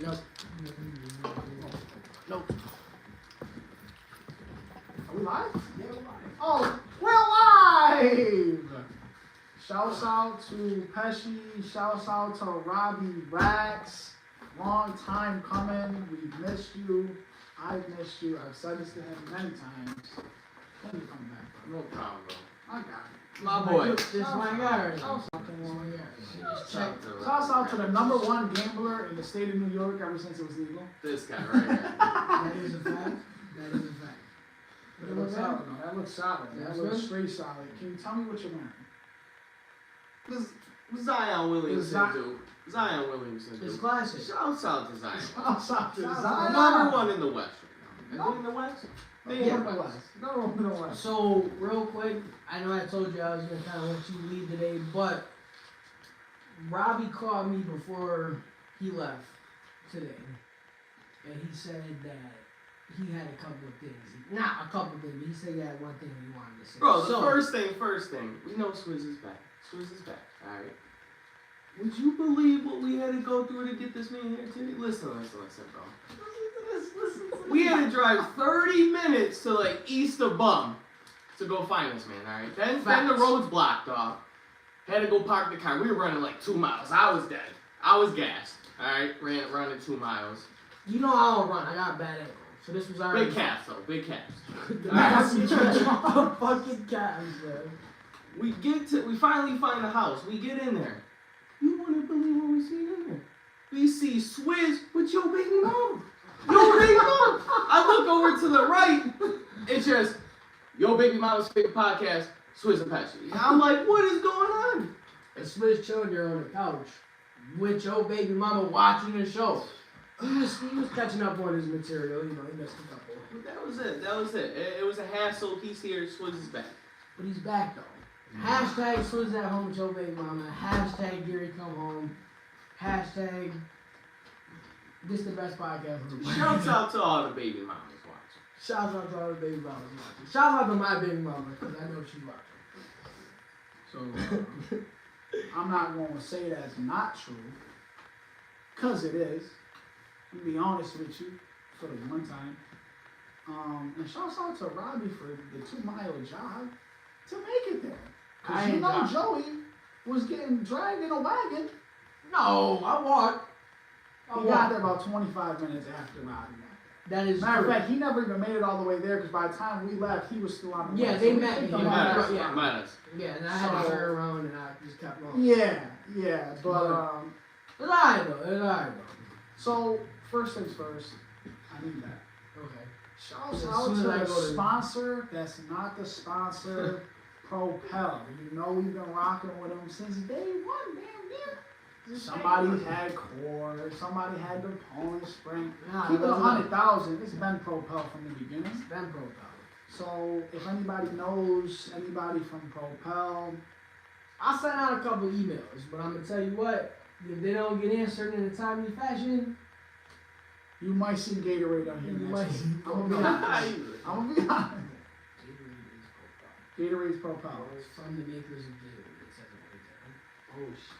Nope. Nope. Are we live? Yeah, we're live. Oh, we're live! Shouts out to Pesci. Shouts out to Robbie Rax. Long time coming. We've missed you. I've missed you. I've said this to him many times. When you come back, bro? No problem, bro. I got it. My boy. This is my guy. Shouts out to the #1 gambler in the state of New York ever since it was legal. This guy right here. That is a fact. That is a fact. That looks solid. No, that looks solid. That That's looks good. straight solid. Can you tell me what you're wearing? What's Zion Williamson do? Zion Williamson It's do. classic. Shouts out to Zion. Shouts out to Zion. Number one in the West right now. Is he in the West? Yeah, no. So, real quick, I know I told you I was going to kind of let you lead today, but Robbie called me before he left today, and he said that he had a couple of things. Not a couple of things, but he said he had one thing he wanted to say. Bro, the first thing, we know Swizz is back. Swizz is back, alright? Would you believe what we had to go through to get this man here today? Listen, bro. Listen to this. We had to drive 30 minutes to like East of Bum to go find this man, alright? Then the road's blocked off. Had to go park the car. We were running like 2 miles. I was dead. I was gassed. Alright? Running 2 miles. You know I don't run. I got bad ankle. So this was already... Big calves, though. Big calves. Fucking calves, man. We finally find the house. We get in there. You wouldn't believe what we see in there. We see Swizz with your baby mom. Your baby mom. I look over to the right. It's just, your baby mama's favorite podcast, Swizz and Pesci. I'm like, what is going on? And Swizz chilled there on the couch with your baby mama watching the show. He was catching up on his material, you know, he missed a couple. But that was it. It was a hassle. He's here. Swizz is back. But he's back though. Hashtag Swizz at home with your baby mama. Hashtag Gary come home. Hashtag this the best podcast. Shouts out to all the baby mamas watching. Shouts out to all the baby mamas watching. Shouts out to my baby mama because I know she's watching. So, I'm not going to say that's not true, because it is. To be honest with you, for the one time. And shouts out to Robbie for the 2-mile jog to make it there. Because you know Joey was getting dragged in a wagon. No, I walked. He got there about 25 minutes after Robbie got there. That is Matter of true. fact, he never even made it all the way there because by the time we left, he was still on the way. Yeah, they met me. He met us. Yeah, and I had to turn around and I just kept going. Yeah, but It's alright though. So first things first, I need that. Okay. Shouts As out soon to as I the go to- sponsor. That's not the sponsor. Propel. You know we've been rocking with them since day one, damn near. Somebody had core. Somebody had the Poland Spring. Keep it 100,000. It's been Propel from the beginning. It's been Propel. So if anybody knows anybody from Propel, I sent out a couple emails, but I'm gonna tell you what, if they don't get answered in a timely fashion, you might see Gatorade on here you next might week. see I'm gonna be honest. Gatorade's Propel. It's from the makers of Gatorade. It says it right there. Oh shit.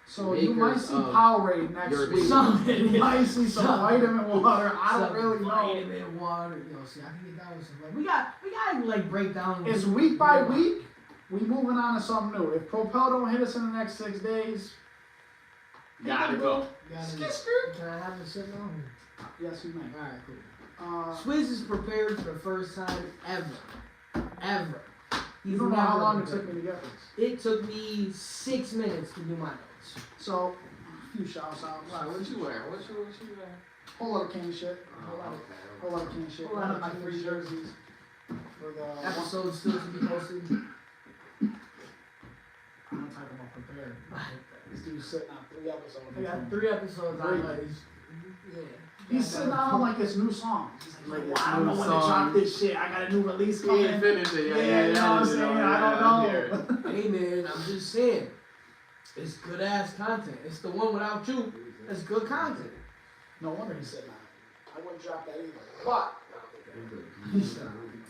So you might see Powerade next week. You might see some vitamin water. I don't really know. Vitamin water. Yo, see, I can get down with some. Like, we gotta like break down. It's week by week. We moving on to something new. If Propel don't hit us in the next 6 days, Gotta go. Can I have a sit down? Yes, you may. Alright, cool. Swizz, Swizz is prepared for the first time ever. you don't know how long it took me to get this. It took me 6 minutes to do my notes. So, a few shouts out. Wow, what you wearing? What you wearing? Whole lot of can shit. Oh, Whole lot of can shit. Whole One lot of my of free can jerseys. For the Episode still to be posted. I'm not talking about prepared. This dude's sitting on 3 episodes. I got 3 episodes on Great. these. Yeah. He's sitting on like his new song. He's like, well, I don't know when to song. drop this shit. I got a new release He coming. ain't finished it. Yeah, you know what I'm saying? I don't know. Hey man, I'm just saying. It's good ass content. It's the one without you. It's good content. No wonder he's sitting on it. I wouldn't drop that either. But,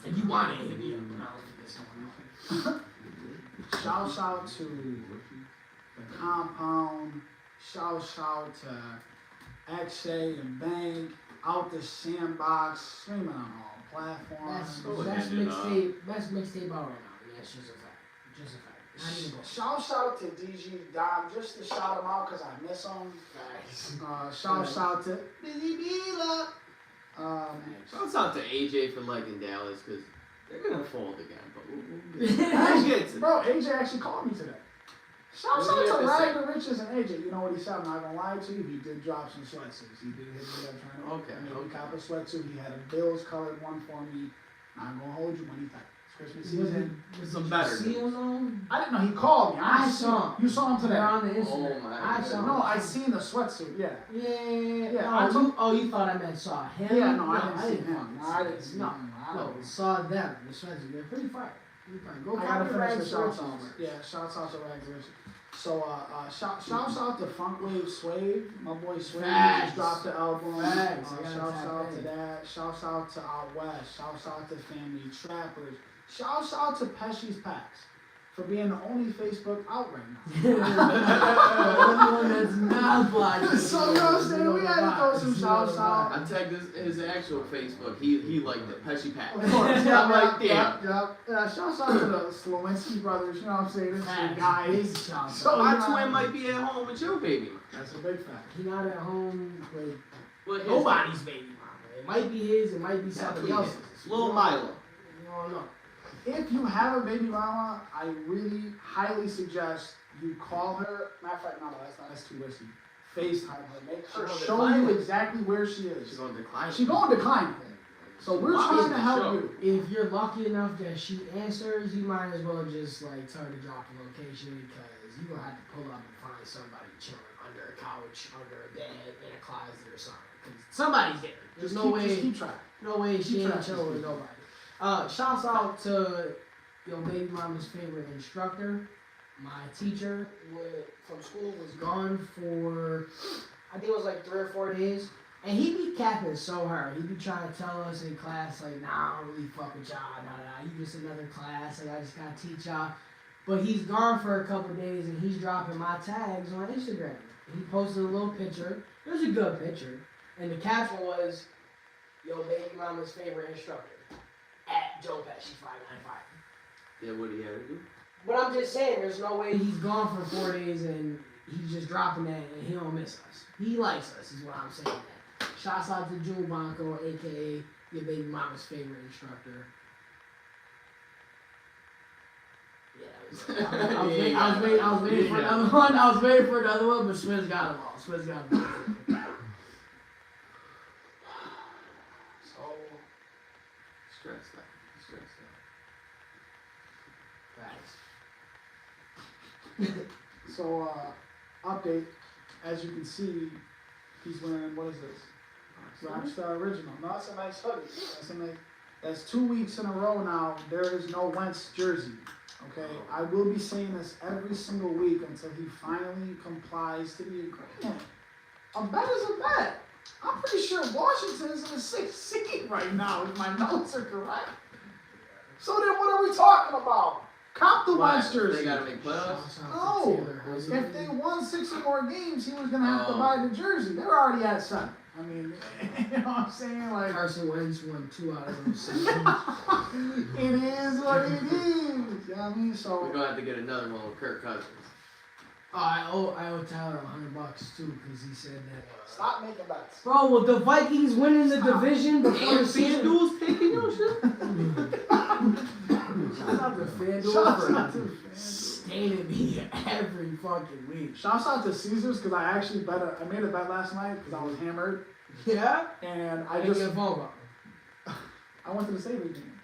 And you want it. shouts out to the compound. Shouts out to X-Shay and Bank, Out the Sandbox, streaming on all platforms. Best mixtape out right now. Yeah, it's just a fact. Just a fact. Not even close. Shout out to DG Dom, just to shout him out because I miss him. Nice. Shout out to Busy Bila. Shouts out to AJ for liking Dallas because they're gonna fold again, but we'll get to Bro, AJ actually called me today. Shout out to Rag the Riches and AJ. You know what he said? I'm not gonna lie to you. He did drop some sweatsuits. He did hit me up trying to maybe cop a sweatsuit. He had a Bills colored one for me. I'm gonna hold you money tight. It's Christmas season. Some better. See him though? I didn't know he called me. I saw him. You saw him today. On the Instagram. Oh my I saw him. No, I seen the sweatsuit. Yeah. Yeah. You thought I meant saw him? Yeah, no, I didn't see him. No, I didn't see him. No, saw them. The sweatsuit. They're pretty fire. Go I gotta copy finish the Rags shout to outs. Riches. Yeah, shouts out to Rags Rich. So, shouts out to Funkwave Swave. My boy Swave just dropped the album. Facts. Shouts out to that. Shouts out to Out West. Shouts out to Family Trappers. Shouts out to Pesci's Packs for being the only Facebook out right now. The only one that's not blocked. So, you know what I'm saying? We had to throw some shouts out. I tagged his actual Facebook. He liked it. Pesci Pack. Of course, I'm like, damn. Yeah, shouts out to the Slowinski brothers, you know what I'm saying? This is the guys. So My twin might be at home with your baby. That's a big fact. He not at home with But nobody's baby mama. It might be his, it might be somebody else's. Little Milo. You don't know. If you have a baby mama, I really highly suggest you call her. Matter of fact, no, that's too risky. FaceTime her. Make her show you exactly where she is. She's gonna decline. She's going to decline it. So we're trying to help you. If you're lucky enough that she answers, you might as well just like tell her to drop the location because you're gonna have to pull up and find somebody chilling under a couch, under a bed, in a closet or something. Cause somebody's there. There's Just keep trying. no way she ain't chilling with nobody. Shouts out to your baby mama's favorite instructor. My teacher from school was gone for, I think it was like 3 or 4 days. And he be capping so hard. He be trying to tell us in class, like, nah, I don't really fuck with y'all. Nah, you just another class. Like, I just gotta teach y'all. But he's gone for a couple days and he's dropping my tags on Instagram. He posted a little picture. It was a good picture. And the caption was, your baby mama's favorite instructor. At Joe Pesci 595. Yeah, what he had to do? But I'm just saying, there's no way he's gone for 4 days and he's just dropping that and he don't miss us. He likes us, is what I'm saying. Shouts out to June Bonko, aka your baby mama's favorite instructor. Yeah, I was waiting for another one. I was waiting for another one, but Swizz got them all. Swizz got them all. Stressed out. Facts. So, update. As you can see, he's wearing, what is this? Rockstar Original. No, that's a nice hoodie. That's 2 weeks in a row now. There is no Wentz jersey. Okay? I will be saying this every single week until he finally complies to the agreement. A bet is a bet. I'm pretty sure Washington is in the 6th seed right now, if my notes are correct. So then what are we talking about? Cop the Wentz jersey. They gotta make playoffs? No. If they won 6 or more games, he was going to have to buy the jersey. They're already at 7. I mean, you know what I'm saying? Like, Carson Wentz won 2 out of those 7. it is what it is. You know what I mean? So We're gonna have to get another one with Kirk Cousins. Oh, I owe Tyler $100 too because he said that. Stop making bets. Bro, will the Vikings winning the division before the season? FanDuel's taking your shit. Shout out to FanDuel for staining me every fucking week. Shouts out to Caesars because I made a bet last night because I was hammered. Yeah? And I didn't get a phone call. I went to the Sabres game.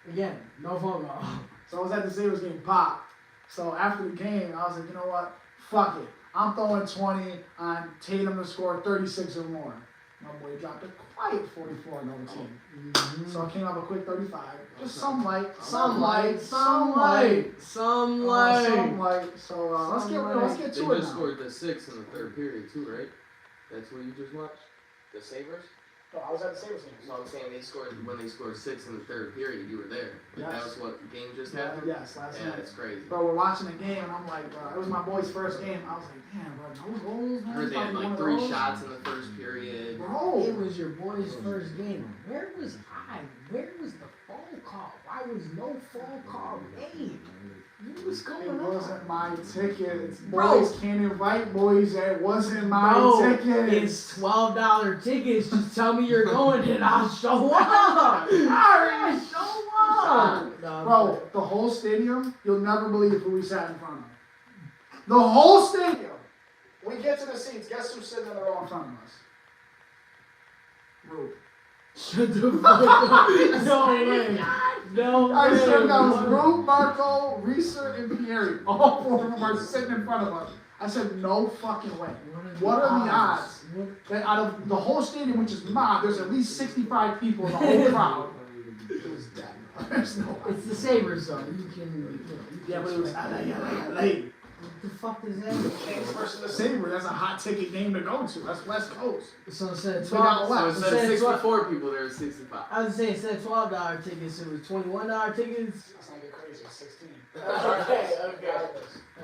Again, no phone call. So I was at the Sabres game pop. So after the game, I was like, you know what? Fuck it. I'm throwing 20 on Tatum to score 36 or more. My boy dropped a quiet 44 in OT. Mm-hmm. So I came up a quick 35. Just some light. Some light. So let's get They to it just now. scored the 6 in the third period too, right? That's what you just watched? The Sabres? No, I was at the Sabres game. So I'm saying when they scored 6 in the third period, you were there. Like, Yes. that was what game just Yeah, happened? yes, last Yeah, night. that's crazy. Bro, we're watching the game, and I'm like, bro, it was my boy's first game. I was like, damn, bro, no goals, I man. heard they had Probably one like of 3 those. shots in the first period. Bro, It was your boy's first game. Where was I? Where was the phone call? Why was no phone call made? What was going it on? wasn't my ticket. It's Bro. boys can't invite boys. It wasn't my Bro, ticket. it's $12 tickets. Just tell me you're going and I'll show up. I'll show up. No, Bro, the whole stadium, you'll never believe who we sat in front of. The whole stadium. We get to the seats. Guess who's sitting in the row in front of us? Rube. Shut the fuck up. No way. No I way. said that was Rube, Marco, Reeser, and Pierre. All 4 of them are sitting in front of us. I said, no fucking way. What are the odds that out of the whole stadium, which is mob, there's at least 65 people in the whole crowd? It was dead. There's no way. It's the Sabres, though. You can. Yeah, but it was LA. What the fuck does that mean? Kings versus the Sabres. That's a hot ticket game to go to. That's West Coast. So instead of So we got 12, what? So instead of instead of 64 people, there were 65. I was saying instead of $12 tickets, it was $21 tickets. Let's not get crazy. 16.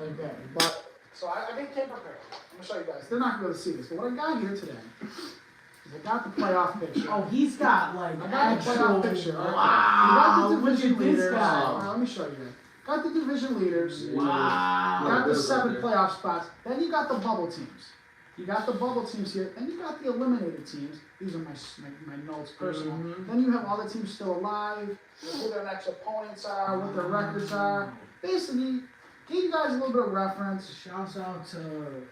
Okay. But so I came prepared. I'm gonna show you guys. They're not gonna see this, but what I got here today is I got the playoff picture. Oh, he's got like I got the playoff picture. Wow. I got the Look division at this leaders. guy. All right, let me show you. Got the division leaders. Wow. Got the 7 playoff spots. Then you got the bubble teams. You got the bubble teams here. Then you got the eliminated teams. These are my notes personal. Mhm. Then you have all the teams still alive, who their next opponents are, what their records are. Basically, give you guys a little bit of reference. Shouts out to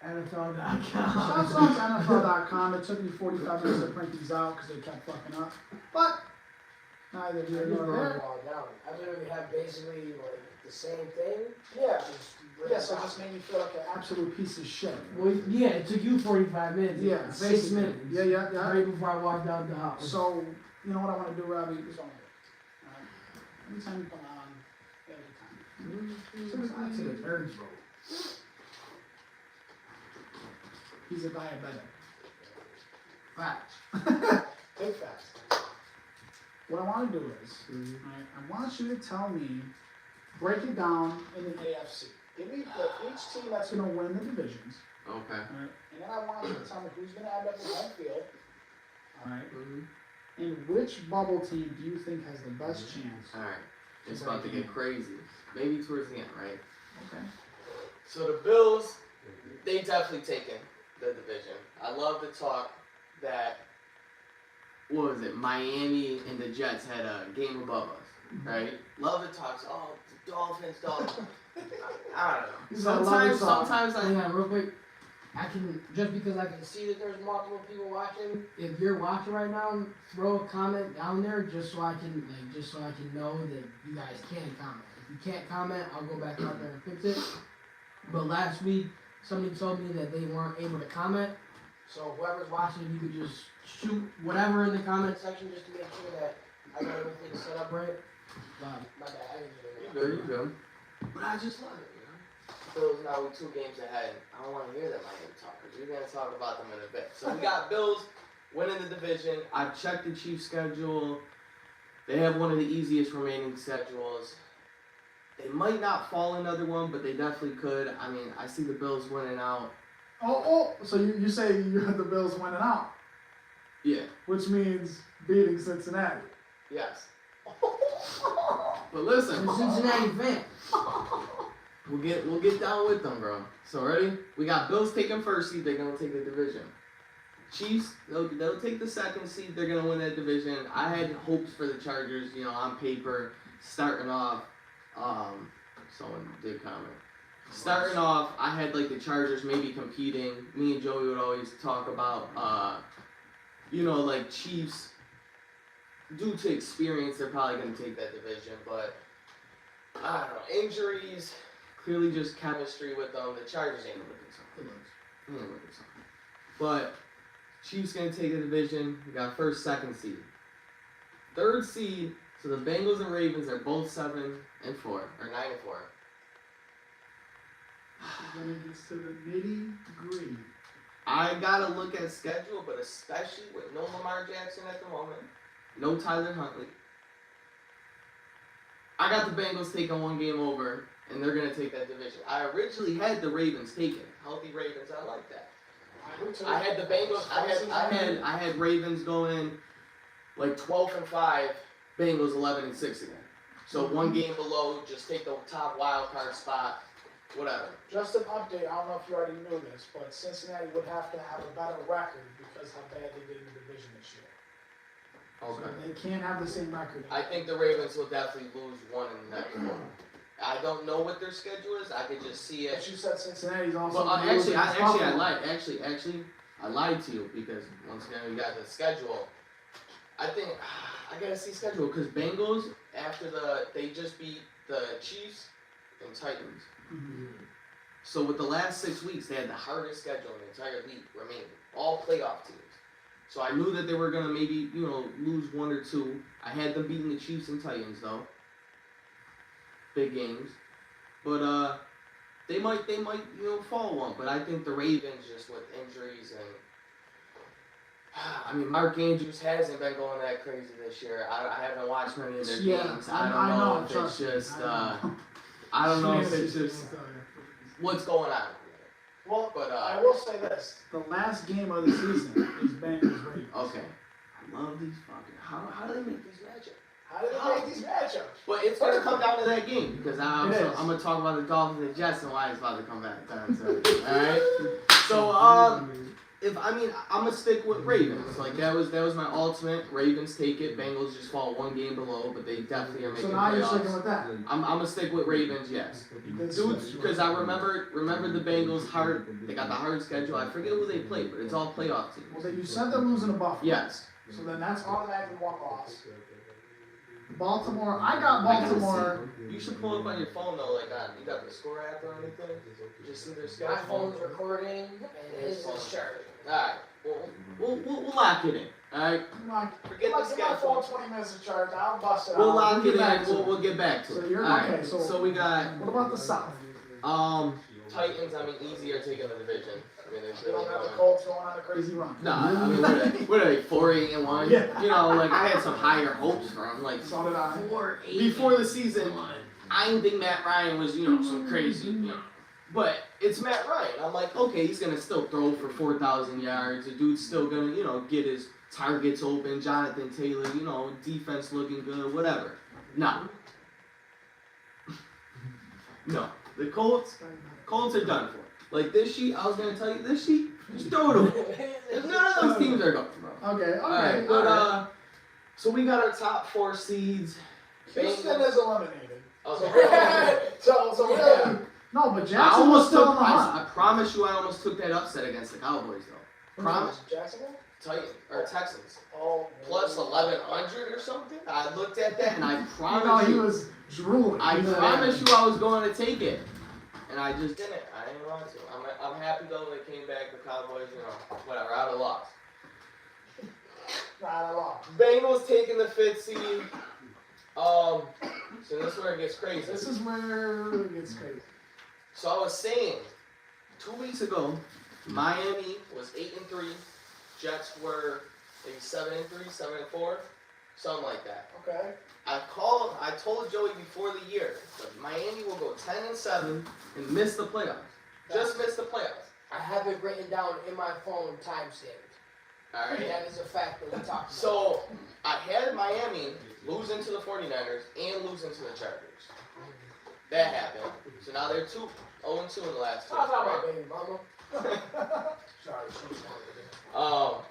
NFL.com. Shouts out to NFL.com. It took me 45 minutes to print these out because they kept fucking up. But neither here nor there. I literally have basically like the same thing. Yeah. Yeah, so it just made me feel like an absolute piece of shit. Well, yeah, it took you 45 minutes. Yeah, 6 basically. minutes. Yeah. Right before I walked out the house. So, you know what I want to do, Robbie? Is on it. Alright? Anytime you come on, every time. to the third row. He's a diabetic. Fact. Big facts. What I want to do is, alright, I want you to tell me, break it down in the AFC. Give me each team that's going to win the divisions. Okay. Alright? And then I want you to tell me who's going to end up in home field. Alright? And which bubble team do you think has the best chance? Alright. It's about to get crazy. Maybe towards the end, right? Okay. So the Bills, they definitely taken the division. I love the talk that, what was it, Miami and the Jets had a game above us, right? Love the talks, oh, the Dolphins. I don't know. Sometimes Hang on, real quick. I can, just because I can see that there's multiple people watching, if you're watching right now, throw a comment down there just so I can know that you guys can comment. If you can't comment, I'll go back out there and fix it. But last week, somebody told me that they weren't able to comment. So whoever's watching, if you could just shoot whatever in the comment section just to make sure that I got everything set up right. My bad, I didn't do it. you go. But I just love it, you know? Bills now with 2 games ahead. I don't want to hear that Miami talk because we're going to talk about them in a bit. So we got Bills winning the division. I've checked the Chiefs' schedule. They have one of the easiest remaining schedules. They might not fall another one, but they definitely could. I mean, I see the Bills winning out. So you say you have the Bills winning out, Yeah. which means beating Cincinnati. Yes. But listen, I'm a Cincinnati fan. we'll get down with them, bro. So ready? We got Bills taking first seed. They're gonna take the division. Chiefs, they'll take the second seed. They're gonna win that division. I had hopes for the Chargers, you know, on paper, starting off. Someone did comment. Starting off, I had like the Chargers maybe competing. Me and Joey would always talk about, you know, like Chiefs. Due to experience, they're probably going to take that division, but I don't know. Injuries, clearly just chemistry with them. The Chargers ain't looking something. But Chiefs going to take the division. We got first, second seed. Third seed, so the Bengals and Ravens are both 7-4, or 9-4. When it gets to the nitty gritty, I gotta look at schedule, but especially with no Lamar Jackson at the moment, no Tyler Huntley. I got the Bengals taking one game over, and they're gonna take that division. I originally had the Ravens taking healthy Ravens. I like that. I had the Bengals. I had Ravens going like 12-5, Bengals 11-6 again. So one game below, just take the top wild card spot, whatever. Just an update, I don't know if you already knew this, but Cincinnati would have to have a better record because how bad they did in the division this year. Okay. So they can't have the same record. I think the Ravens will definitely lose one in the next one. I don't know what their schedule is. I could just see it. But you said Cincinnati's also. Well, I lied to you because once again we got the schedule. I think I gotta see schedule because Bengals after they just beat the Chiefs and Titans. Mm-hmm. So with the last 6 weeks, they had the hardest schedule in the entire league remaining, all playoff teams. So I knew that they were gonna maybe lose one or two. I had them beating the Chiefs and Titans though, big games, but they might fall one. But I think the Ravens just with injuries and. I mean, Mark Andrews hasn't been going that crazy this year. I haven't watched many of their games. I don't know if it's just. I don't know if it's just what's going on. Well, but I will say this: the last game of the season is Bengals Ravens. Okay. I love these fucking. How do they make these matchups? How do they make these matchups? But it's gonna come down to that game because I'm gonna talk about the Dolphins and Jets and why it's about to come back. All right. So I'm gonna stick with Ravens. Like that was my ultimate. Ravens take it. Bengals just fall one game below, but they definitely are making playoffs. So now you're sticking with that. I'm gonna stick with Ravens. Yes, dudes, because I remember the Bengals hard. They got the hard schedule. I forget who they played, but it's all playoff teams. Well, then you said they're losing to Buffalo. Yes. So then that's automatically one loss. Baltimore. I got Baltimore. You should pull up on your phone though, like you got the score app or anything. Just see their schedule. My phone's recording and his is charging. Alright, we'll lock it in. Alright? Forget the schedule. My phone 20 minutes to charge. I'll bust it out. We'll lock it in. We'll get back to it. So you're okay. So we got. What about the South? Titans. Easier taking the division. They don't have the Colts going on a crazy run. No, what are they? 4-8-1. Yeah. Like I had some higher hopes for them. Like so did I. 4-8 before the season. I didn't think Matt Ryan was some crazy. But it's Matt Ryan. I'm like, okay, he's gonna still throw for 4,000 yards. The dude's still gonna, get his targets open. Jonathan Taylor, defense looking good, whatever. No. No. The Colts are done for. Like this sheet, I was gonna tell you this sheet, just throw it away. None of those teams are going, bro. Okay. Alright, but so we got our top 4 seeds. Houston is eliminated. Okay. So really. No, but Jackson was still on the hunt. I promise you I almost took that upset against the Cowboys, though. Promise. Jacksonville? Titans, or Texans. Oh. Plus 1,100 or something? I looked at that and I promise he was drooling. I promise you I was going to take it. And I just didn't. I didn't want to. I'm happy though they came back, the Cowboys, whatever, I'd have lost. Not a lot. Bengals taking the 5th seed. So this is where it gets crazy. This is where it gets crazy. So I was saying, 2 weeks ago, Miami was 8-3, Jets were maybe 7-3, 7-4, something like that. Okay. I told Joey before the year that Miami will go 10-7 and miss the playoffs. Just miss the playoffs. I have it written down in my phone, time-stamped. All right. That is a fact that we talked about. So I had Miami losing to the 49ers and losing to the Chargers. That happened. So now they're 0-2 in the last 2. Talk about my baby mama. Sorry, she's not.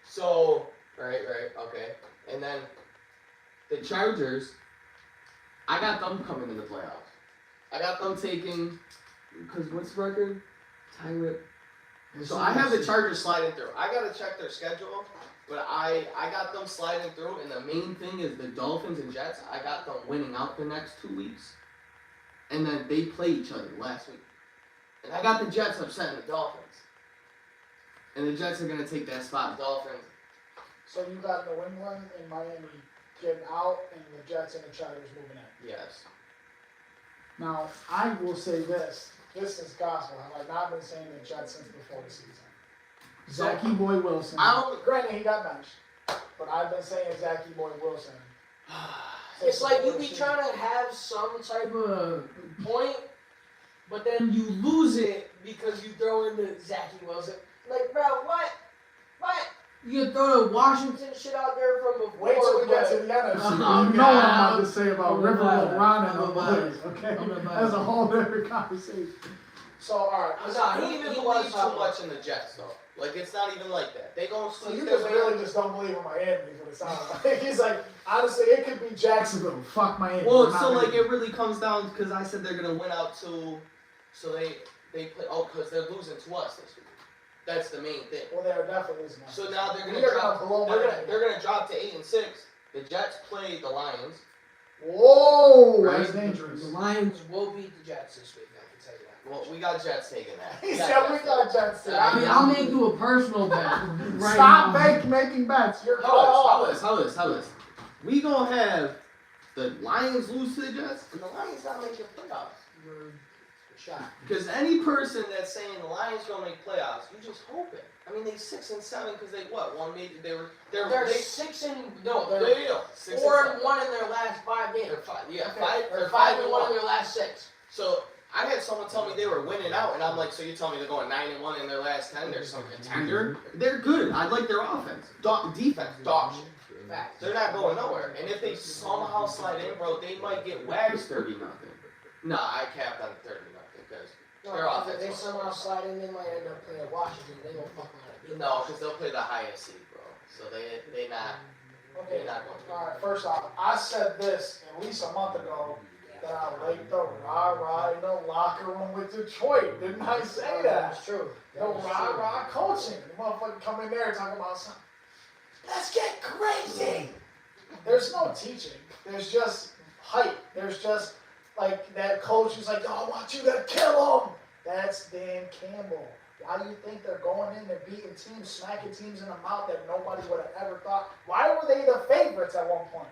So right, okay, and then the Chargers, I got them coming in the playoffs. I got them taking, because what's the record? Tyrant. So I have the Chargers sliding through. I gotta check their schedule, but I got them sliding through, and the main thing is the Dolphins and Jets. I got them winning out the next 2 weeks. And then they play each other last week. And I got the Jets upsetting the Dolphins. And the Jets are going to take that spot. Dolphins. So you got New England and Miami getting out and the Jets and the Chargers moving in. Yes. Now, I will say this. this is gospel. Have I not been saying the Jets since before the season? Zachy Boy Wilson. Granted, he got benched, but I've been saying Zachy Boy Wilson. It's like you be trying to have some type of point, but then you lose it because you throw in the Zachy Wilson. Like, bro, what? You can throw the Washington shit out there from before. Wait till we get to the NFC. You know what I'm about to say about River LeBron and the boys, okay? That's a whole different conversation. So, alright. I don't even believe too much in the Jets, though. Like, it's not even like that. They gon' So you just really just don't believe in Miami for the sound. He's like, honestly, it could be Jacksonville. Fuck Miami. Well, so like it really comes down because I said they're gonna win out to, so they play. Oh, because they're losing to us this week. That's the main thing. Well, they're definitely losing. So now they're gonna drop. They're gonna drop to 8-6. The Jets play the Lions. Whoa, right? That's dangerous. The Lions will beat the Jets this week. I can tell you that. Well, we got Jets taking that. He said we got Jets taking I mean, I'll make you a personal bet. Right Stop now. making bets. You're How this? We gonna have the Lions lose to the Jets, and the Lions not make the playoffs. You're shot. Because any person that's saying the Lions gonna make playoffs, you just hope it. I mean, they 6-7 because they won maybe they're 6 and no, they're there you go. 4-1 in their last 5 games. They're 5-1 in their last 6. So I had someone tell me they were winning out, and I'm like, so you tell me they're going 9-1 in their last 10? They're some contender. They're good. I like their offense. Defense, dog shit. They're not going nowhere. And if they somehow slide in, bro, they might get waxed 30-0. Nah, I capped on 30-0 because their offense. If they somehow slide in, they might end up playing Washington. They don't fuck around. No, because they'll play the highest seed, bro. So they're not going to. Alright, first off, I said this at least a month ago that I like the rah-rah in the locker room with Detroit. Didn't I say that? That's true. The rah-rah coaching. The motherfucker come in there talking about something. Let's get crazy. There's no teaching. There's just hype. There's just like that coach who's like, oh, I want you to kill him. That's Dan Campbell. Why do you think they're going in and beating teams, smacking teams in the mouth that nobody would have ever thought? Why were they the favorites at one point?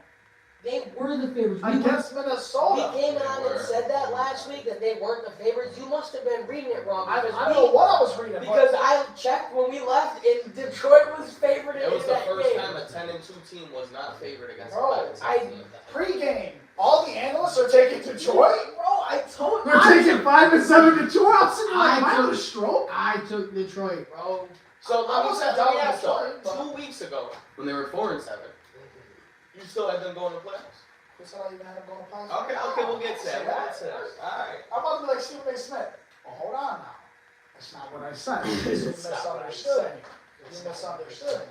They were the favorites. Against Minnesota. We came on and said that last week that they weren't the favorites. You must have been reading it wrong. I don't know what I was reading. Because I checked when we left, and Detroit was favored in that game. It was the first time a 10-2 team was not favored against a 5-2 team. Pre-game, all the analysts are taking Detroit. Bro, I told you. They're taking 5-7 Detroit. I'm sitting like, am I on a stroke? I took Detroit, bro. So I was at Dallas 2 weeks ago when they were 4-7, you still had them going to playoffs. That's how you had them going to playoffs. Okay, we'll get to that. Alright. I'm about to be like Stephen A. Smith. Oh, hold on now. That's not what I said. You misunderstood. You misunderstood.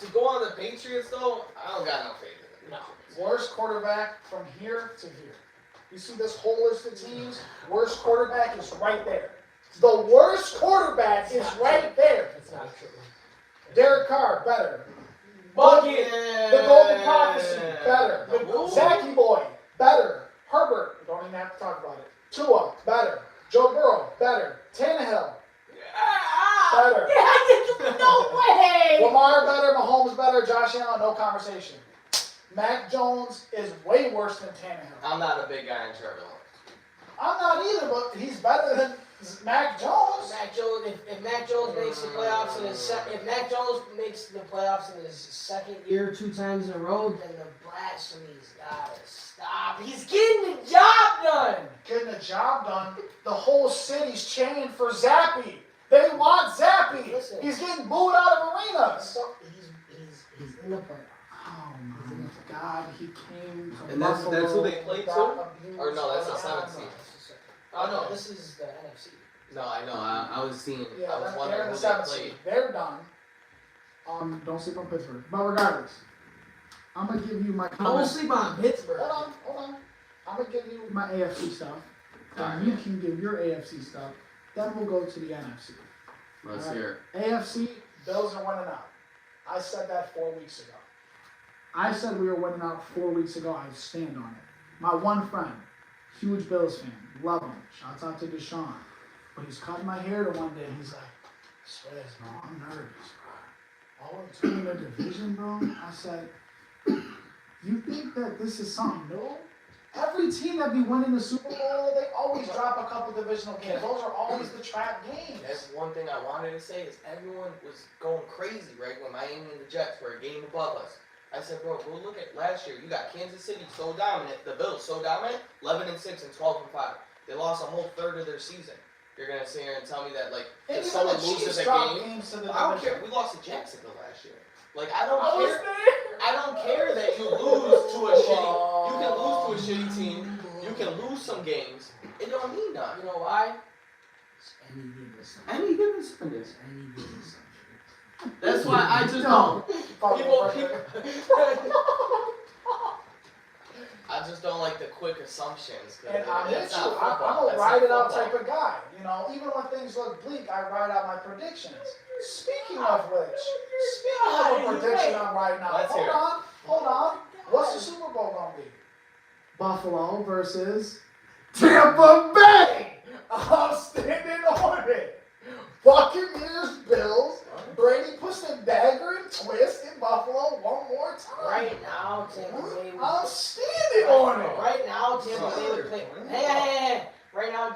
To go on the Patriots though, I don't got no faith in them. No. Worst quarterback from here to here. You see this whole list of teams? Worst quarterback is right there. The worst quarterback is right there. That's not true. Derek Carr, better. Bucket. The Golden Prophecy, better. Zachy Boy, better. Herbert, don't even have to talk about it. Tua, better. Joe Burrow, better. Tannehill, better. No way! Lamar, better. Mahomes, better. Josh Allen, no conversation. Mac Jones is way worse than Tannehill. I'm not a big guy in Trevor Lawrence. I'm not either, but he's better than Mac Jones. If Mac Jones makes the playoffs in his if Mac Jones makes the playoffs in his second year 2 times in a row, then the blasphemy's gotta stop. He's getting the job done. Getting the job done. The whole city's chanting for Zappy. They want Zappy. Listen. He's getting booed out of arenas. He's in the playoffs. Oh my God, he came to And that's who they played to? Or no, that's the No, 7th seed. Oh no, this is the NFC. No, I know. I was seeing. Yeah, I was they're wondering in the who they 7th played. seed. They're done. Don't sleep on Pittsburgh. But regardless, I'm gonna give you my Don't comments, sleep on Pittsburgh. Hold on. I'm going to give you my AFC stuff. Then you can give your AFC stuff. Then we'll go to the NFC. Let's hear. AFC, Bills are winning out. I said that 4 weeks ago. I said we were winning out 4 weeks ago. I stand on it. My one friend, huge Bills fan, love him. Shouts out to Deshaun. But he's cutting my hair to one day. He's like, Swizz, bro, I'm nervous, bro. 0-2 in the division, bro. I said, you think that this is something new? Every team that be winning the Super Bowl, they always drop a couple divisional games. Those are always the trap games. That's one thing I wanted to say is everyone was going crazy, right? When Miami and the Jets were a game above us. I said, bro, go look at last year. You got Kansas City so dominant, the Bills so dominant, 11-6 and 12-5. They lost a whole third of their season. You're gonna sit here and tell me that like if someone loses a game, I don't care. We lost to Jacksonville last year. Like I don't care. I don't care that you lose to a shitty. You can lose to a shitty team. You can lose some games. It don't mean nothing. You know why? It's any given Sunday. Any given Sunday. It's any given Sunday. That's why I just don't. I just don't like the quick assumptions. And I'm a ride it out type of guy. You know, even when things look bleak, I ride out my predictions. Speaking of which, a prediction I'm riding out. Hold on. What's the Super Bowl gonna be? Buffalo versus Tampa Bay. I'm standing on it. Buccaneers, Bills. Brady puts the dagger and twist in Buffalo one more time. Right now, Tampa Bay. I'm standing on it. Right now, Tampa Bay would play. Hey. Right now,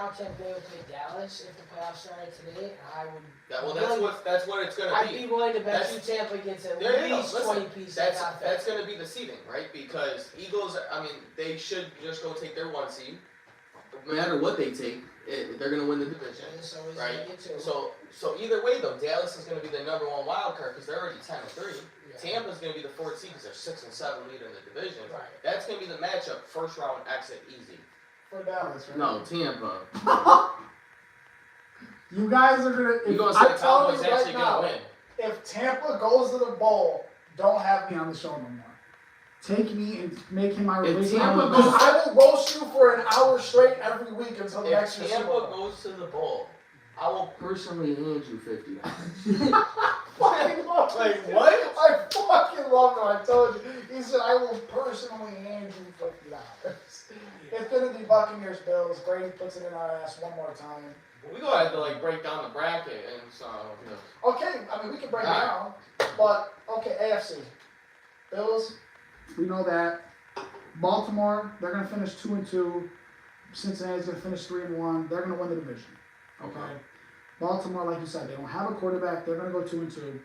Tampa Bay would play Dallas if the playoffs started today. I would. That's what it's gonna be. I'd be willing to bet you Tampa gets at least 20 pieces. That's gonna be the seeding, right? Because Eagles, I mean, they should just go take their 1 seed. No matter what they take, they're gonna win the division, right? So either way though, Dallas is gonna be the #1 wild card because they're already 10-3. Yeah. Tampa's gonna be the 4th seed because they're 6-7 lead in the division. Right. That's gonna be the matchup. First round exit easy. For Dallas, right? No, Tampa. You guys are gonna. You gonna say Cowboys actually gonna win? If Tampa goes to the bowl, don't have me on the show no more. Take me and make him my replacement. Because I will roast you for an hour straight every week until the next year. If Tampa goes to the bowl, I will personally hand you $50. Fucking love like what? I fucking love him. I told you. He said I will personally hand you $50. It's gonna be Buccaneers Bills. Brady puts it in our ass one more time. We gonna have to like break down the bracket and so. Okay, I mean we can break it down, but okay, AFC. Bills. We know that. Baltimore, they're going to finish 2-2. Cincinnati's going to finish 3-1. They're going to win the division. Okay? Baltimore, like you said, they don't have a quarterback. They're going to go 2-2.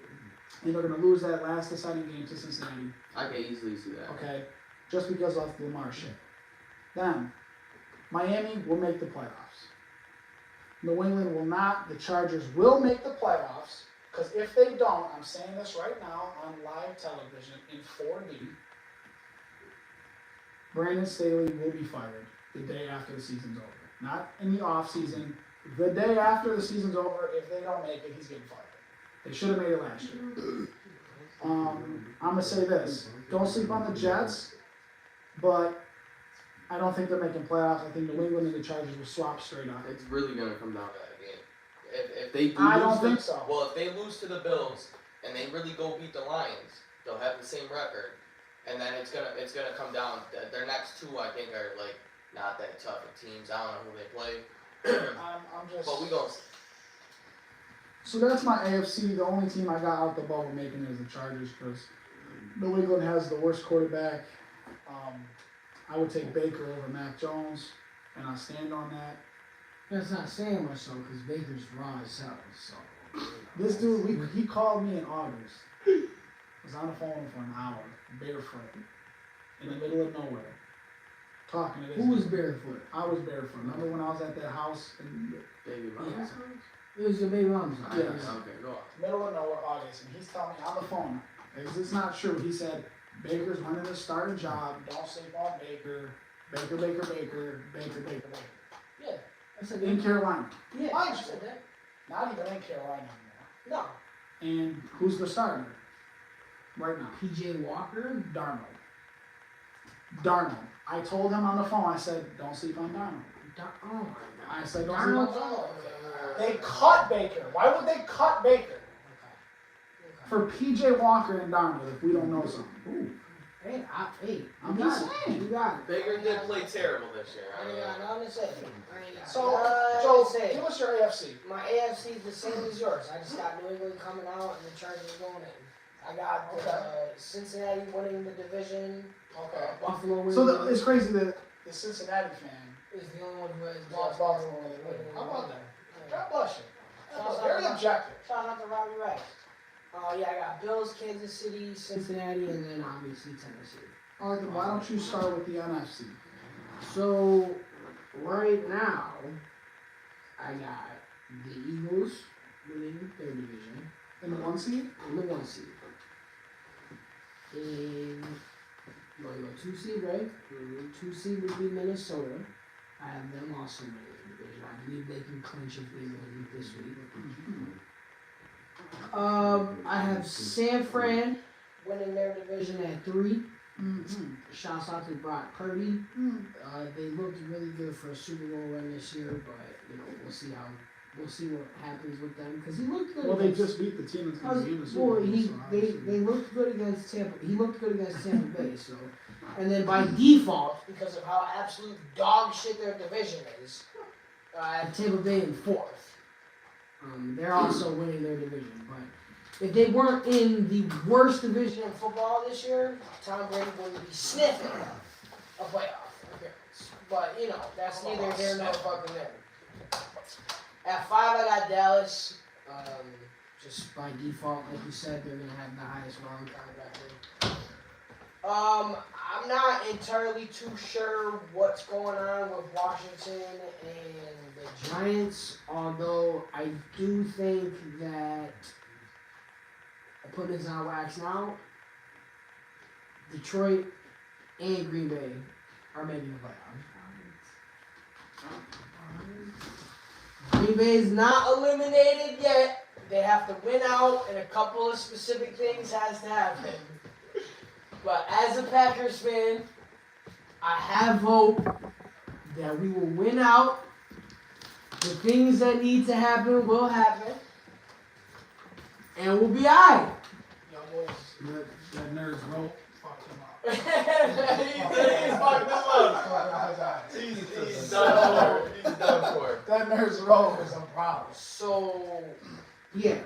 And they're going to lose that last deciding game to Cincinnati. I can easily see that. Okay? Just because of Lamar shit. Then, Miami will make the playoffs. New England will not. The Chargers will make the playoffs. Because if they don't, I'm saying this right now on live television in 4D, Brandon Staley will be fired the day after the season's over. Not in the off season. The day after the season's over, if they don't make it, he's getting fired. They should have made it last year. I'm going to say this. Don't sleep on the Jets, but I don't think they're making playoffs. I think New England and the Chargers will swap straight up. It's really going to come down to that game. If they do I don't think so. Well, if they lose to the Bills and they really go beat the Lions, they'll have the same record. And then it's gonna come down. Their next two, I think, are like not that tough of teams. I don't know who they play. I'm just. But we go. So that's my AFC. The only team I got out the bubble making is the Chargers because New England has the worst quarterback. I would take Baker over Mac Jones, and I stand on that. That's not saying much though, because Baker's raw as hell. So this dude, he called me in August. Was on the phone for an hour, barefoot, in the middle of nowhere, talking to this. Who was barefoot? I was barefoot. Remember when I was at that house in Baby Mom's? It was your baby mom's house. Yes. Okay, go on. Middle of nowhere, August, and he's telling me on the phone. It's not true. He said Baker's running to start a job. Don't sleep on Baker. Baker. Yeah, I said in Carolina. Yeah, I said that. Not even in Carolina anymore. No. And who's the starter? Right now. PJ Walker? Darnold. I told him on the phone, I said, don't sleep on Darnold. Oh my God. I said, don't sleep on Darnold. They cut Baker. Why would they cut Baker? For PJ Walker and Darnold, if we don't know something. Ooh. Hey, I'm just saying. You got it. Baker did play terrible this year. I'm just saying. So, Joe, give us your AFC. My AFC is the same as yours. I just got New England coming out and the Chargers going in. I got Cincinnati winning the division. Okay. Buffalo winning. So it's crazy that The Cincinnati fan is the only one who has wants Baltimore to win. How about that? God bless you. That's very objective. Shout out to Robbie Rex. Yeah, I got Bills, Kansas City, Cincinnati, and then obviously Tennessee. all right, then why don't you start with the NFC? So right now, I got the Eagles winning their division In the 1 seed? in the 1 seed. In you want to go 2 seed, right? 2 seed would be Minnesota. I have them also winning the division. I believe they can clinch if they win this week. I have San Fran winning their division at 3. Mm-hmm. Shouts out to Brock Purdy. They looked really good for a Super Bowl run this year, but we'll see what happens with them because he looked good. Well, they just beat the team that's going to be in the Super Bowl. They looked good against Tampa. He looked good against Tampa Bay. So, and then by default, because of how absolute dog shit their division is, I have Tampa Bay in 4th. They're also winning their division, but if they weren't in the worst division in football this year, Tom Brady wouldn't be sniffing a playoff appearance. But that's neither here nor fucking there. At 5, I got Dallas. Just by default, like you said, they're gonna have the highest wild card record. I'm not entirely too sure what's going on with Washington and the Giants, although I do think that I put this on wax now. Detroit and Green Bay are making the playoffs. Green Bay is not eliminated yet. They have to win out, and a couple of specific things has to happen. But as a Packers fan, I have hope that we will win out. The things that need to happen will happen. And we'll be alright. Young boys. That nerd's roll. Fuck him up. He's fucked them up. He's done for. He's done for. That nerd's roll is a problem. So, yeah.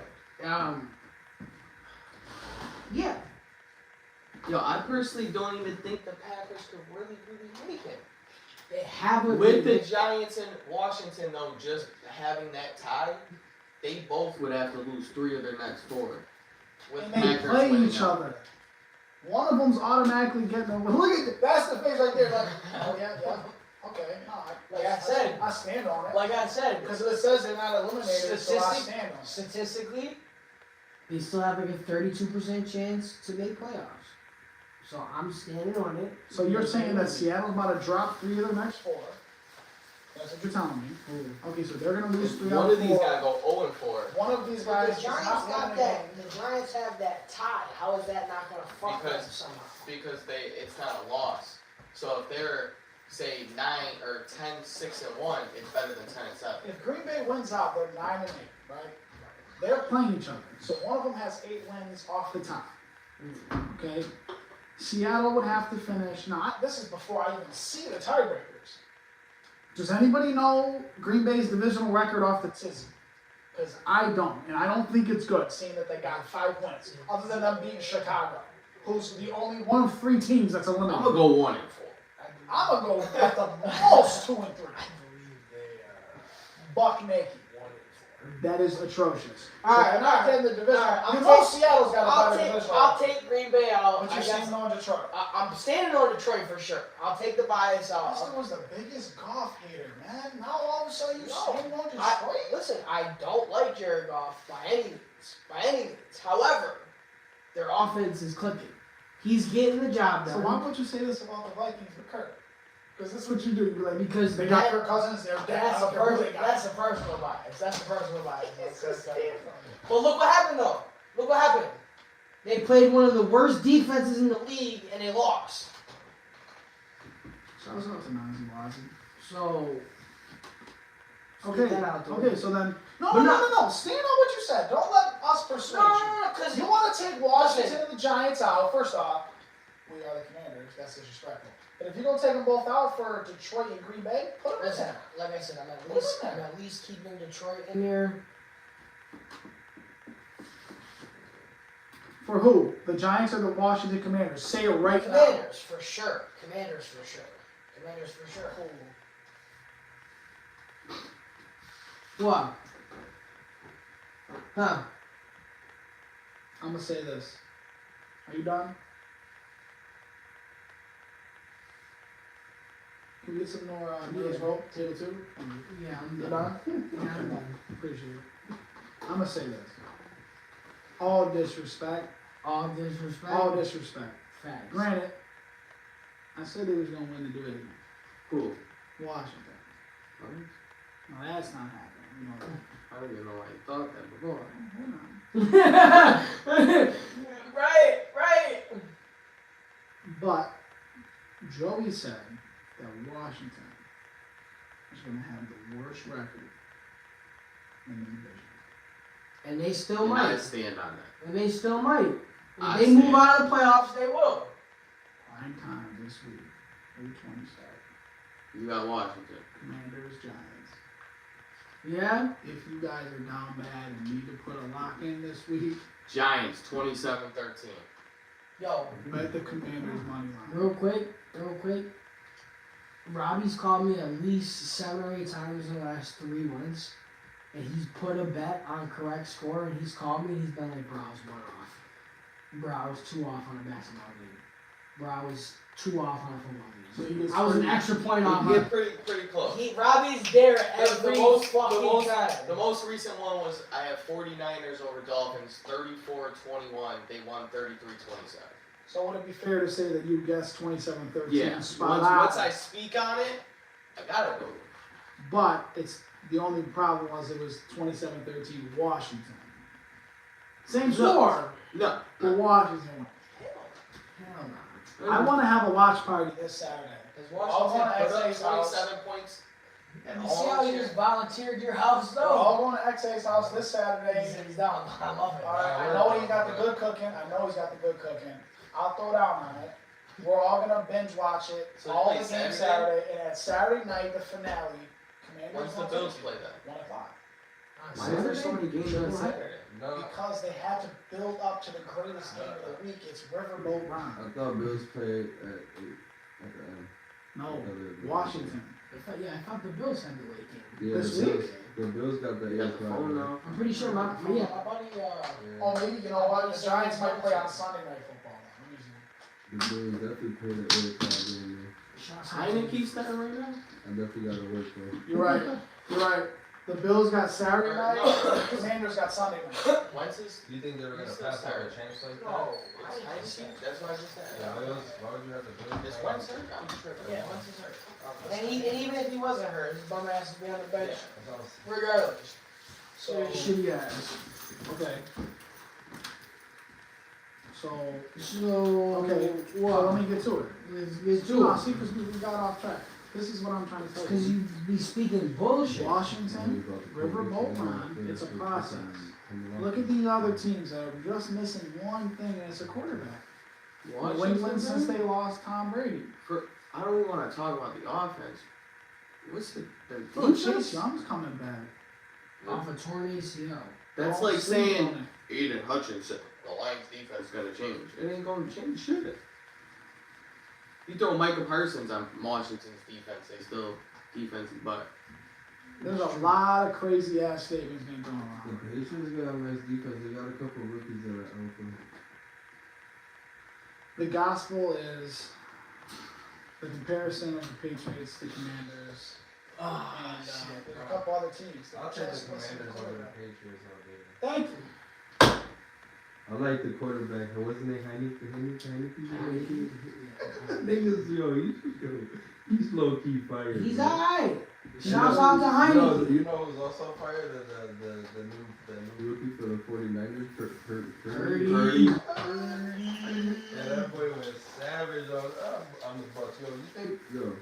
Yeah. Yo, I personally don't even think the Packers could really make it. They haven't. With the Giants and Washington, though, just having that tie, they both would have to lose 3 of their next 4. With And they Packers play winning each out. other. One of them's automatically getting a win. Look at that. That's the face right there. Like, oh yeah. Okay. No, Like I said. I stand on it. Like I said, Because it says they're not eliminated, so I stand on it. statistically, they still have like a 32% chance to make playoffs. So I'm standing on it. So you're saying that Seattle's about to drop 3 of their next 4? That's That's what you're telling me. Okay, so they're going to lose 3 One out of of these 4. gotta go 0-4. one of these The guys is Giants not got winning that. again. The Giants have that tie. How is that not gonna fuck them Because- somehow? Because it's not a loss. So if they're, say, 9 or 10, 6 and 1, it's better than 10 and 7. If Green Bay wins out, they're 9 and 8, right? They're playing each other. So one of them has 8 wins off The the top. top. Okay? Seattle would have to finish not. This is before I even see the tiebreakers. Does anybody know Green Bay's divisional record off the Tizzy. Because I don't, and I don't think it's good. seeing that they got 5 wins, other than them beating Chicago, who's the only one. One of 3 teams that's eliminated. I'm gonna go 1 and 4. I'm gonna go at the most 2 and 3. Buck naked. That is atrocious. They're not getting the division. Alright, You know Seattle's got a better division. I'll take Green Bay out. But I you're guess saying no in Detroit. I'm standing on Detroit for sure. I'll take the bias out. Austin was the biggest golf hater, man. Now all of a sudden you No. stand on Detroit. Listen, I don't like Jared Goff by any means. By any means. However, their offense is clicking. He's getting the job So done. why would you say this about the Vikings with Kirk? Because that's what you do. You'd be like, Because They got that- Kirk Cousins. They're That's dead. a personal bias. That's a personal bias. But look what happened though. Look what happened. They played one of the worst defenses in the league and they lost. shout out to Nazi Wazzy. So Okay, that out the okay, way. so then, No. Stand on what you said. Don't let us persuade you. No, because You want to take Washington and the Giants out. First off, we are the Commanders. That's disrespectful. But if you're going to take them both out for Detroit and Green Bay, put them in listen, there. like I said, I'm Put 'em in there. at least keeping Detroit in there. For who? The Giants or the Washington Commanders? Say it right now. Commanders for sure. Commanders for sure. Commanders for sure. What? Huh? I'm gonna say this. Are you done? Can we get some more news roll? Table 2? Yeah, I'm You done. done? Yeah, I'm done. Appreciate it. I'm gonna say this. All disrespect. All disrespect. All disrespect. Facts. Granted, I said they was gonna win the division. Cool. Washington. No, that's not happening. You know that. I don't even know why you thought that before. Right. But Joey said that Washington is going to have the worst record in the division. And they still And I might. stand on that. And they still might. If I they move stand. out of the playoffs, they will. Prime time this week. 8:20 start. You got Washington. Commanders, Giants. Yeah? If you guys are down bad and need to put a lock in this week, Giants 27-13. Yo, bet the Commanders money line. real quick. Robbie's called me at least 7 or 8 times in the last 3 months. And he's put a bet on correct score, and he's called me and he's been like, bro, I was 1 off. Bro, I was 2 off on a basketball game. Bro, I was 2 off on a football game. So he gets I was an pretty- extra point off. Get pretty close. Robbie's there every fucking time. The most recent one was I have 49ers over Dolphins 34-21. They won 33-27. So would it be Fair to say that you guessed 27-13 Yeah. spot Once on. I speak on it, I gotta go. But it's the only problem was it was 27-13 Washington. Same score, No. but Washington won. Hell no. I want to have a watch party. this Saturday? Has All Washington going to put up XA's house. 27 points? at You all see how this he year? just volunteered your house, We're though? all going to XA's house this Saturday. He's down. I love it. Alright, I know he's got the good cooking. I'll throw down on it. We're all gonna binge watch it. So all play the games Saturday? Saturday, and at Saturday night, the finale. Commanders When's the on Bills TV. play that? 1 o'clock. Why is there so many games on Saturday? No, Because they had to build up to the greatest game of the week. It's Riverboat Run. I thought Bills played at 8 at the end. No, Washington. I thought the Bills had the late game. Yeah, This the week? Bills, the Bills got the You got 8 the phone now? I'm pretty sure my My buddy, oh maybe, you know what, the Giants might play on Sunday Night Football now. Let me see. The Bills definitely played at 8 o'clock game. Heine keeps that right now? I definitely got to work though. You're right. The Bills got Saturday night. The Commanders got Sunday night. When's his? Do you think they were He's gonna still pass out a starting. chance like that? No. It's Heine. That's what I just said. The Bills, why would you have the Bills? It's play? Wednesday? I'm tripping. Yeah. When's his hurt? And even if he wasn't hurt, his bum ass would be on the bench. That's all. Regardless. So, Shitty ass. Okay. So, So, okay. Well, let me get to it. Let's do No, it. see, because we got off track. This is what I'm trying to tell Because you. you be speaking bullshit. Washington, Riverboat Run, it's a process. Look at these other teams that are just missing one thing, and it's a quarterback. New England, since they lost Tom Brady. I don't even want to talk about the offense. What's the Look, defense? Chase Young's coming back. Off a torn ACL. That's Don't like sleep saying on it. Aiden Hutchinson, the Lions defense is gonna change. It ain't gonna change shit. You throw Micah Parsons on Washington's defense, they still defensive butt. There's a lot of crazy ass statements been going The on. Patriots got a nice defense. They got a couple rookies that are open. The gospel is the comparison of the Patriots, the Commanders, and there's a couple other teams. I'll take the Commanders over the Patriots all day. thank you. I like the quarterback. What's his name? Heineke? Niggas, he's low key fired. He's man. alright. You Shouts know- out to Heine. You know who's also fired? The new rookie for the 49ers, Purdy. Yeah, that boy was savage on the Bucks. Yo, you think? Yo,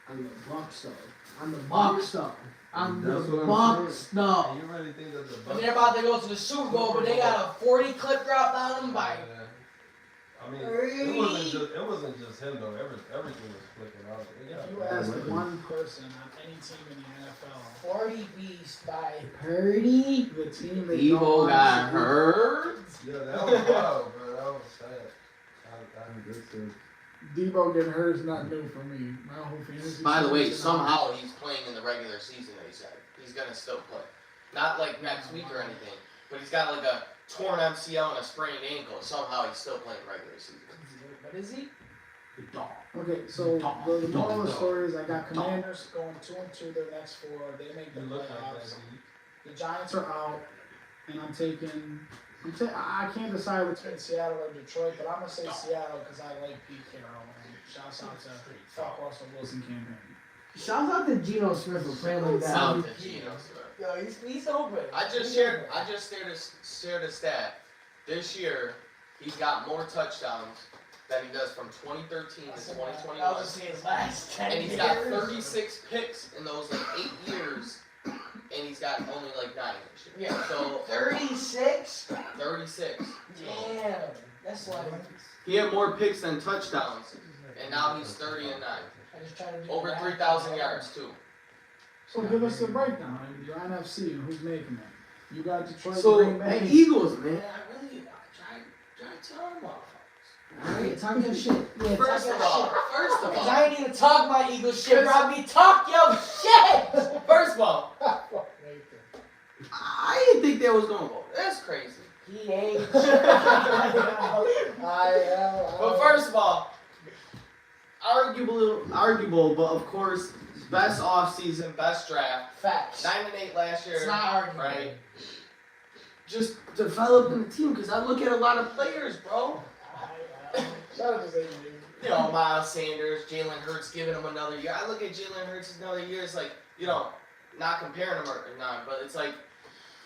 On the Bucks, though. On the Bucks, though. On the That's what I'm Bucks, though. you really think that the And Bucks? they're about to go to the Super Bowl, but they got a 40 clip drop on them by. I mean, it wasn't just him though. Everything was flicking out. They got If you bad ask weapons. one person on any team in the NFL, 40 beast by. Purdy. the team they Evo don't got want hurt. Yeah, that was wild, bro. That was sad. Debo getting hurt is not new for me. My whole fantasy. By the way, season, somehow he's playing in the regular season. He said he's gonna still play, not like next week or anything, but he's got like a torn MCL and a sprained ankle. Somehow he's still playing regular season. What is he? Okay, so the moral of the story is I got Commanders. Commanders going 2-2 their next 4. They make the You look like playoffs. that. The Giants Are out, and I'm taking. I can't decide between. between Seattle or Detroit, but I'm gonna say Seattle because I like Pete Carroll. And shouts out to fuck Russell Wilson campaign. Shout out to Geno Smith for playing like that. South to Geno. Yo, he's open. I just shared a stat. This year, he's got more touchdowns than he does from 2013 to 2021. I was his last 10 And he's years. got 36 picks in those like 8 years, and he's got only like 9 this year. Yeah. So 36? 36. Damn. That's like. He had more picks than touchdowns, and now he's 30 and 9. I just try to do Over that. 3,000 yards too. So give us the breakdown. I mean, your NFC and who's making it. You got Detroit, So Green Bay. the Eagles, man. Man, I really try to tell him off. Alright, talk your shit. Yeah, First talk of your all, shit. first of Cause all, I ain't even talk my Eagles shit, Robbie. Talk your shit! first of all, Fuck Nathan. I didn't think that was gonna go. That's crazy. He ain't. But first of all, arguable, but of course, best offseason, best draft. Facts. 9-8 last year. It's not arguable. Right. Just developing the team, because I look at a lot of players, bro. Shout out to Zayden. You know, Miles Sanders, Jalen Hurts giving him another year. I look at Jalen Hurts another year, it's like, you know, not comparing him or not, but it's like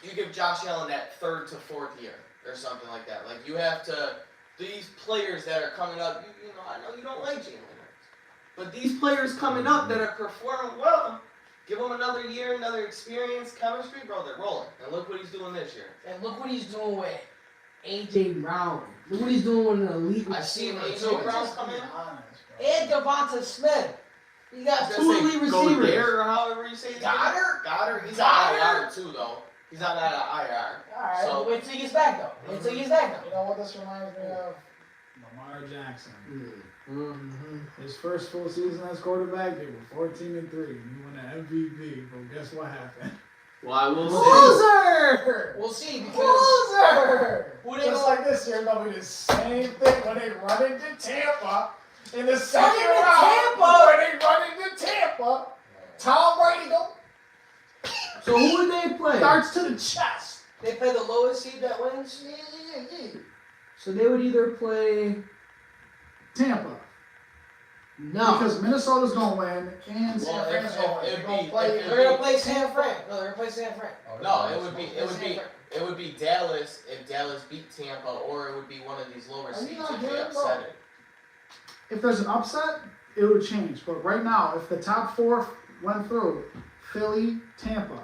you give Josh Allen that 3rd to 4th year or something like that. Like you have to, these players that are coming up, you know, I know you don't like Jalen Hurts, but these players coming up that are performing well, give them another year, another experience, chemistry, bro, they're rolling. And look what he's doing this year. And look what he's doing with A.J. Brown. Look what he's doing with an elite I seen receiver. A.J. Brown come in. And Devonta Smith. He got Just 2 say elite receivers. Gobert or however you say his name. Goddard. He's on IR too, though. He's on that IR. Alright, So- wait till he gets back though. Wait till he gets back You though. know what this reminds me of? Lamar Jackson. Mm-hmm. His first full season as quarterback, they were 14-3, and he won an MVP. But guess what happened? Well, I will say. Loser! We'll see because Loser! who they Just gonna like this year, they'll be the same thing when they run into Tampa in the second Run into round. Tampa? When they run into Tampa, Tom Brady go So who would they play? darts to the chest. They play the lowest seed that wins? Yeah. So they would either play Tampa. no. Because Minnesota's going to win, and Well, San Francisco's going to win. it'd They're gonna be- play- if They're gonna play San Fran. No, they're gonna play San Fran. No, it would be Dallas if Dallas beat Tampa, or it would be one of these lower Are you seeds not if they hearing, bro? upset it. If there's an upset, it would change. But right now, if the top 4 went through, Philly, Tampa.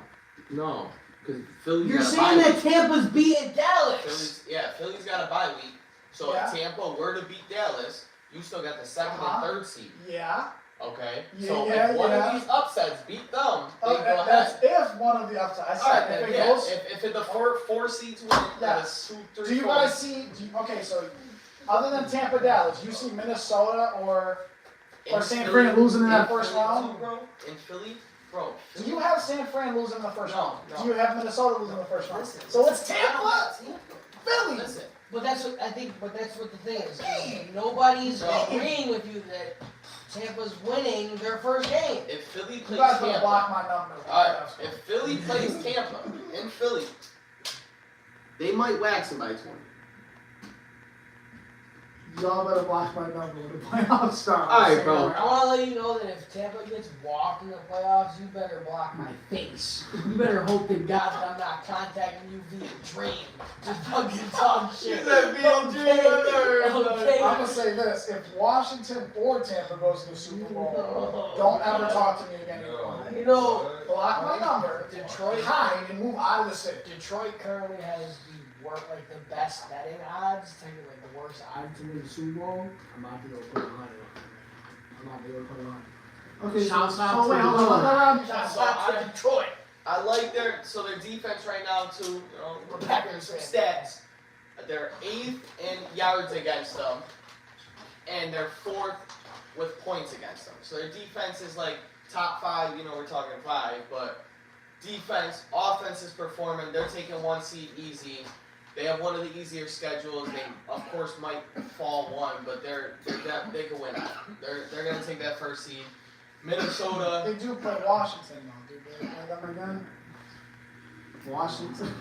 No, because Philly's You're got a saying bye that week. Tampa's beating Dallas. Philly's got a bye week. So Yeah. if Tampa were to beat Dallas, you still got the 2nd Uh-huh. and 3rd seed. Yeah. Okay? Yeah, So yeah, if one yeah. of these upsets beat them, they go That's ahead. if one of the upsets. I said Alright, if then, it yeah. goes. If the four seeds win, Yes. then 2, 3, Do you 4. guys see? Okay, so other than Tampa, Dallas, you see Minnesota or In San Philly- Fran losing in that first Philly round? too, bro. In Philly, bro. do you have San Fran losing in the first No, round? no. Do you have Minnesota losing in the first round? Listen, So it's Tampa, Philly. Listen, But that's what I think. But that's what the thing is. Nobody's No. agreeing with you that Tampa's winning their first game. if Philly You plays guys better block Tampa, my number. alright, if Philly plays Tampa in Philly, they might wax them by 20. Y'all better block my number when the playoffs start. Alright, bro. I want to let you know that if Tampa gets walked in the playoffs, you better block my face. You better hope to God that I'm not contacting you via dream. Just fucking talk shit. said via dream, Okay. I'm gonna say this: if Washington or Tampa goes to the Super Bowl, don't ever talk to me again. You know, Block my number, Detroit. hide, and move out of the city. Detroit currently has the best betting odds, technically like the worst odds to win the Super Bowl. I'm about to go put money on. Okay, Shouts so out to wait, hold on. Shouts out to Detroit. I like their defense right now too. You know, We're Packers some fans. stats. They're 8th in yards against them, and they're 4th with points against them. So their defense is like top 5. You know, we're talking 5, but defense, offense is performing. They're taking 1 seed easy. They have one of the easier schedules. They, of course, might fall 1, but they can win it. They're gonna take that 1st seed. Minnesota. They do play Washington though, dude. They play them again. Washington.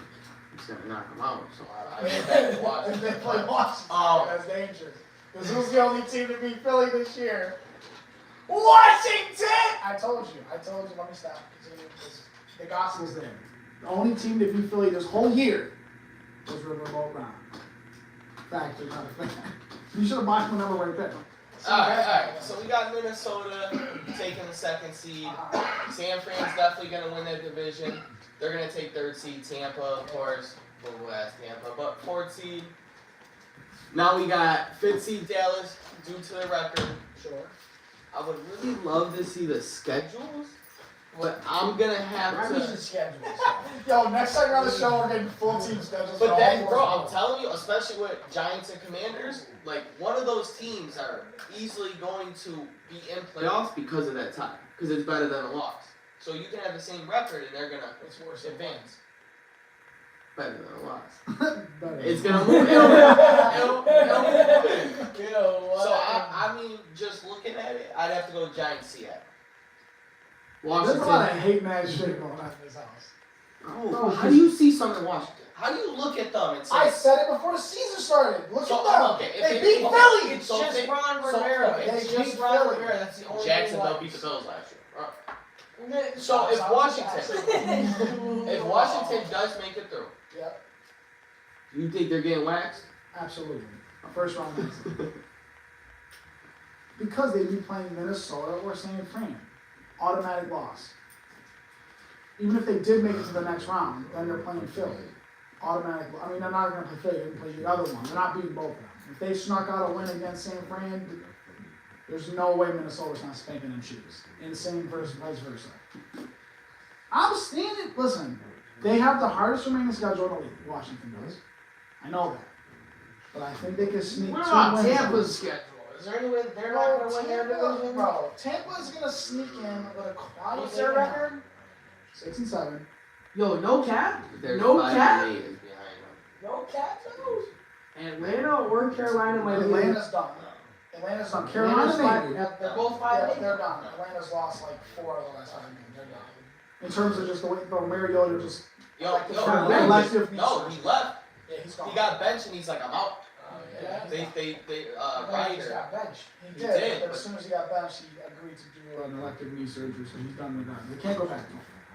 He's gonna knock them out. So I If expect Washington. they play Washington, that's dangerous. Because who's the only team to beat Philly this year? Washington! I told you. Let me stop. Continue, 'cause the gospel's there. The only team that beat Philly this whole year was Riverboat Brown. Fact or not a fact? You should have bought my number right there. Alright. So we got Minnesota taking the 2nd seed. San Fran's definitely gonna win that division. They're gonna take 3rd seed. Tampa, of course. We'll ask Tampa. But 4th seed. Now we got 5th seed Dallas due to their record. Sure. I would really love to see the schedules, but I'm gonna have Robbie to. should schedule. Yo, next time you're on the show, we're getting full team schedules. But for then, all bro, four I'm telling you, especially with Giants and Commanders, like one of those teams are easily going to be in playoffs because of that tie, because it's better than a loss. So you can have the same record and they're gonna It's worse. advance. Better than a loss. Better. It's gonna move. It'll move. You know what? So I mean, just looking at it, I'd have to go Giants Seattle. There's a lot Washington. of hate mad shit going on. in this house. Bro, how do you see something in Washington? How do you look at them and say? I said it before the season started. Look So, at them. okay, if They it- beat okay, Philly. It's So just they- Ron so, Rivera. okay, It's they just beat Ron Philly. Rivera. That's the only Jacksonville thing beat the Bills last year. left. So if Stop, Washington, if Washington does make it through, Yep. you think they're getting waxed? Absolutely. A first round exit. Because they'd be playing Minnesota or San Fran. Automatic loss. Even if they did make it to the next round, then they're playing Philly. Automatic. I mean, they're not going to play Philly. They're going to play the other one. They're not beating both of them. If they snuck out a win against San Fran, there's no way Minnesota's not spanking them shoes. And same vice versa. I'm standing. Listen, they have the hardest remaining schedule in the league. Washington does. I know that. But I think they can sneak What 2 about wins. Tampa's schedule? Is there any way they're not going to win their division? Bro, Tampa's going to sneak in with a quiet. What's their record? 6 and 7. Yo, no cap? They're No 5 cap? and 8 is behind them. No cat knows. Atlanta or Carolina might be. Atlanta's done. Atlanta's done. Carolina's Carolina's fine. They're both Yeah, 5-8. they're done. Atlanta's lost like 4 of the last 5 games. They're done. In terms of just the way, bro, Mariota just Yo, Like the yo, front no, elective he left. Yeah, he's gone. He got benched and he's like, I'm out. Yeah. They, He Ryder. got benched. He He did. did, But but- as soon as he got benched, he agreed to do an elective knee surgery, so he's done with that. They can't go back.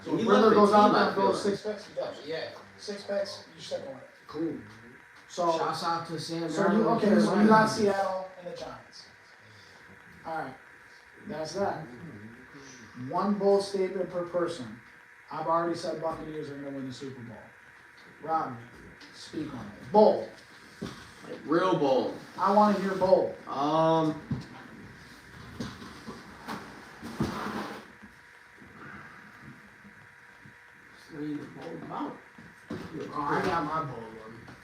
So He if left Riddler the goes out team, I there, feel goes like. 6 picks. He does. Yeah. 6 picks, you stick on it. Cool. So, Shouts out to Sam. so you, okay, so you got Seattle and the Giants. Alright, that's that. One bold statement per person. I've already said Buccaneers are going to win the Super Bowl. Robbie, speak on it. Bold. Like, real bold. I want to hear bold. What are you bold about? Oh, I got my bold one.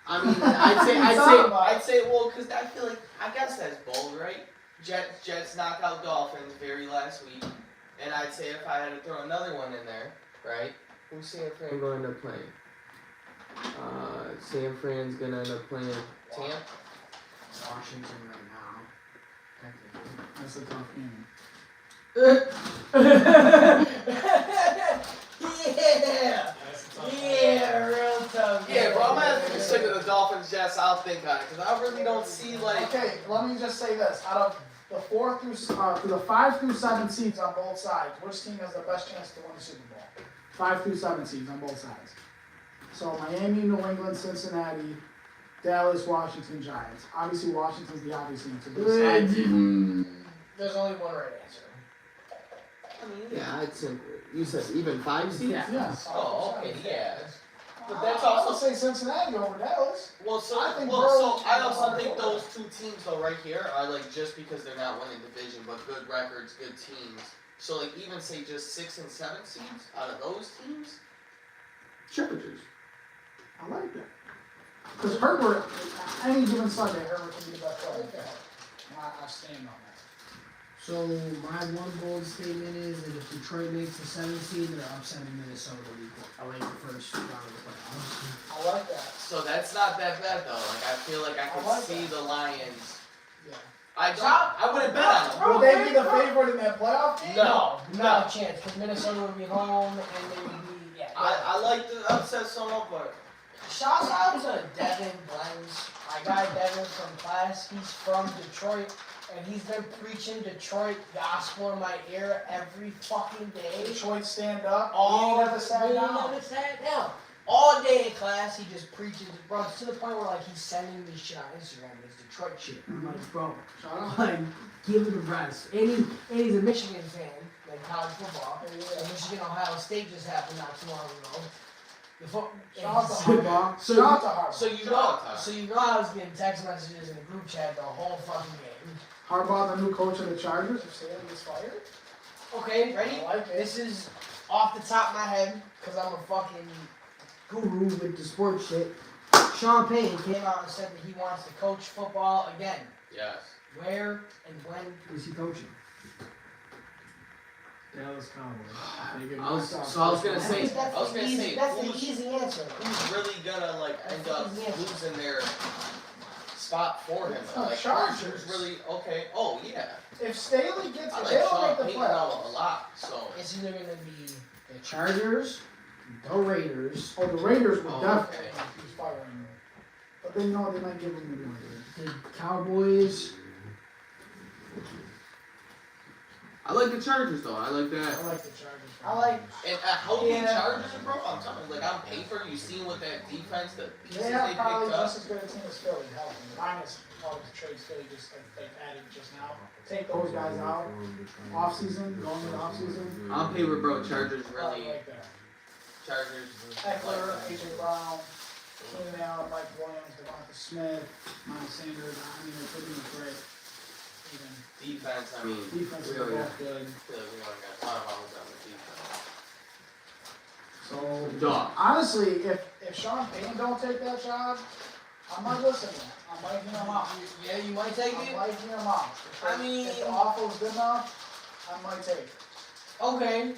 I mean, I'd say, well, because I feel like, I guess that's bold, right? Jets knock out Dolphins very last week, and I'd say if I had to throw another one in there, right? Who's San Fran going to end up playing? San Fran's gonna end up playing Tampa. Washington right now. Technically. That's a tough game. Yeah! Yeah, real tough. Yeah, bro, I'm gonna have to consider the Dolphins Jets. I'll think on it because I really don't see like. Okay, let me just say this. Out of the 4 through the 5 through 7 seeds on both sides, which team has the best chance to win the Super Bowl? 5 through 7 seeds on both sides. So Miami, New England, Cincinnati, Dallas, Washington, Giants. Obviously, Washington's the obvious answer. But besides- There's only one right answer. I mean, yeah, I'd simply. You said even 5 seeds. Yeah. Yes. Oh, okay, yeah. But that's I would also. say Cincinnati over Dallas. Well, so I think well, Burrow- so I also think those 2 teams though right here are like just because they're not winning division, but good records, good teams. So like even say just 6 and 7 seeds out of those teams. Chargers. I like that. Because Herbert, any given Sunday, Herbert can be the best player. Okay. And I stand on that. So my one bold statement is that if Detroit makes the 7th seed, they're upsetting Minnesota week 1. I like the first round of the playoffs. I like that. So that's not that bad though. Like I feel like I I can like see that. the Lions. Yeah. I wouldn't bet on them. Would they be the favorite in that playoff game? No. Not a chance, because Minnesota would be home and they would be, yeah. I like the upset somewhat, but Shouts out to Devin Blends, my guy Devin from class. He's from Detroit, and he's been preaching Detroit gospel in my ear every fucking day. Detroit stand up. All He never sat he down. never sat down. All day in class, he just preaches, bro. It's to the point where like he's sending me shit on Instagram. It's Detroit shit. I'm like, bro, like, give it a rest. And he's a Michigan fan, like college football. And Michigan Ohio State just happened not too long ago. Shout out to Harbaugh. So Shout out to Harbaugh. So you know I was getting text messages in the group chat the whole fucking game. Harbaugh, the new coach of the Chargers. If Staley gets fired, Okay, ready? I like it. This is off the top of my head, because I'm a fucking guru with the sports shit. Sean Payton came out and said that he wants to coach football again. yes. Where and when is he coaching? Dallas Cowboys. I was gonna say, That's the easy answer. who's really gonna like end up losing their spot for him? It's the Like Chargers. who's really okay? Oh yeah, if Staley gets, I if like they don't Sean make the Payton a playoffs, lot. So It's either gonna be the Chargers, the Raiders, Oh, the Raiders would Oh, definitely. okay. he's firing. But then, no, they might give him the one. the Cowboys. I like the Chargers though. I like that. I like the Chargers. I like. And a healthy Yeah. Chargers, bro. I'm telling you, like on paper, you seen with that defense, the pieces They they have picked probably up. just as good a team as Philly, healthy. Minus all the trades Philly just like added just now. Take those guys out. Off season, going into off season. On paper, bro, Chargers I really. like that. Chargers. Eckler, AJ Brown, Keenan Allen, Mike Williams, Devonta Smith, Miles Sanders. I mean, they're pretty great. even. Defense, I mean, Defense is we already both good. we already got a ton of hours on the defense. So, Dog. Honestly, if Sean Payton don't take that job, I might listen to him. I might hear him out. Yeah, you might take I it. might hear him out. I mean- if the offer's good enough, I might take it. Okay.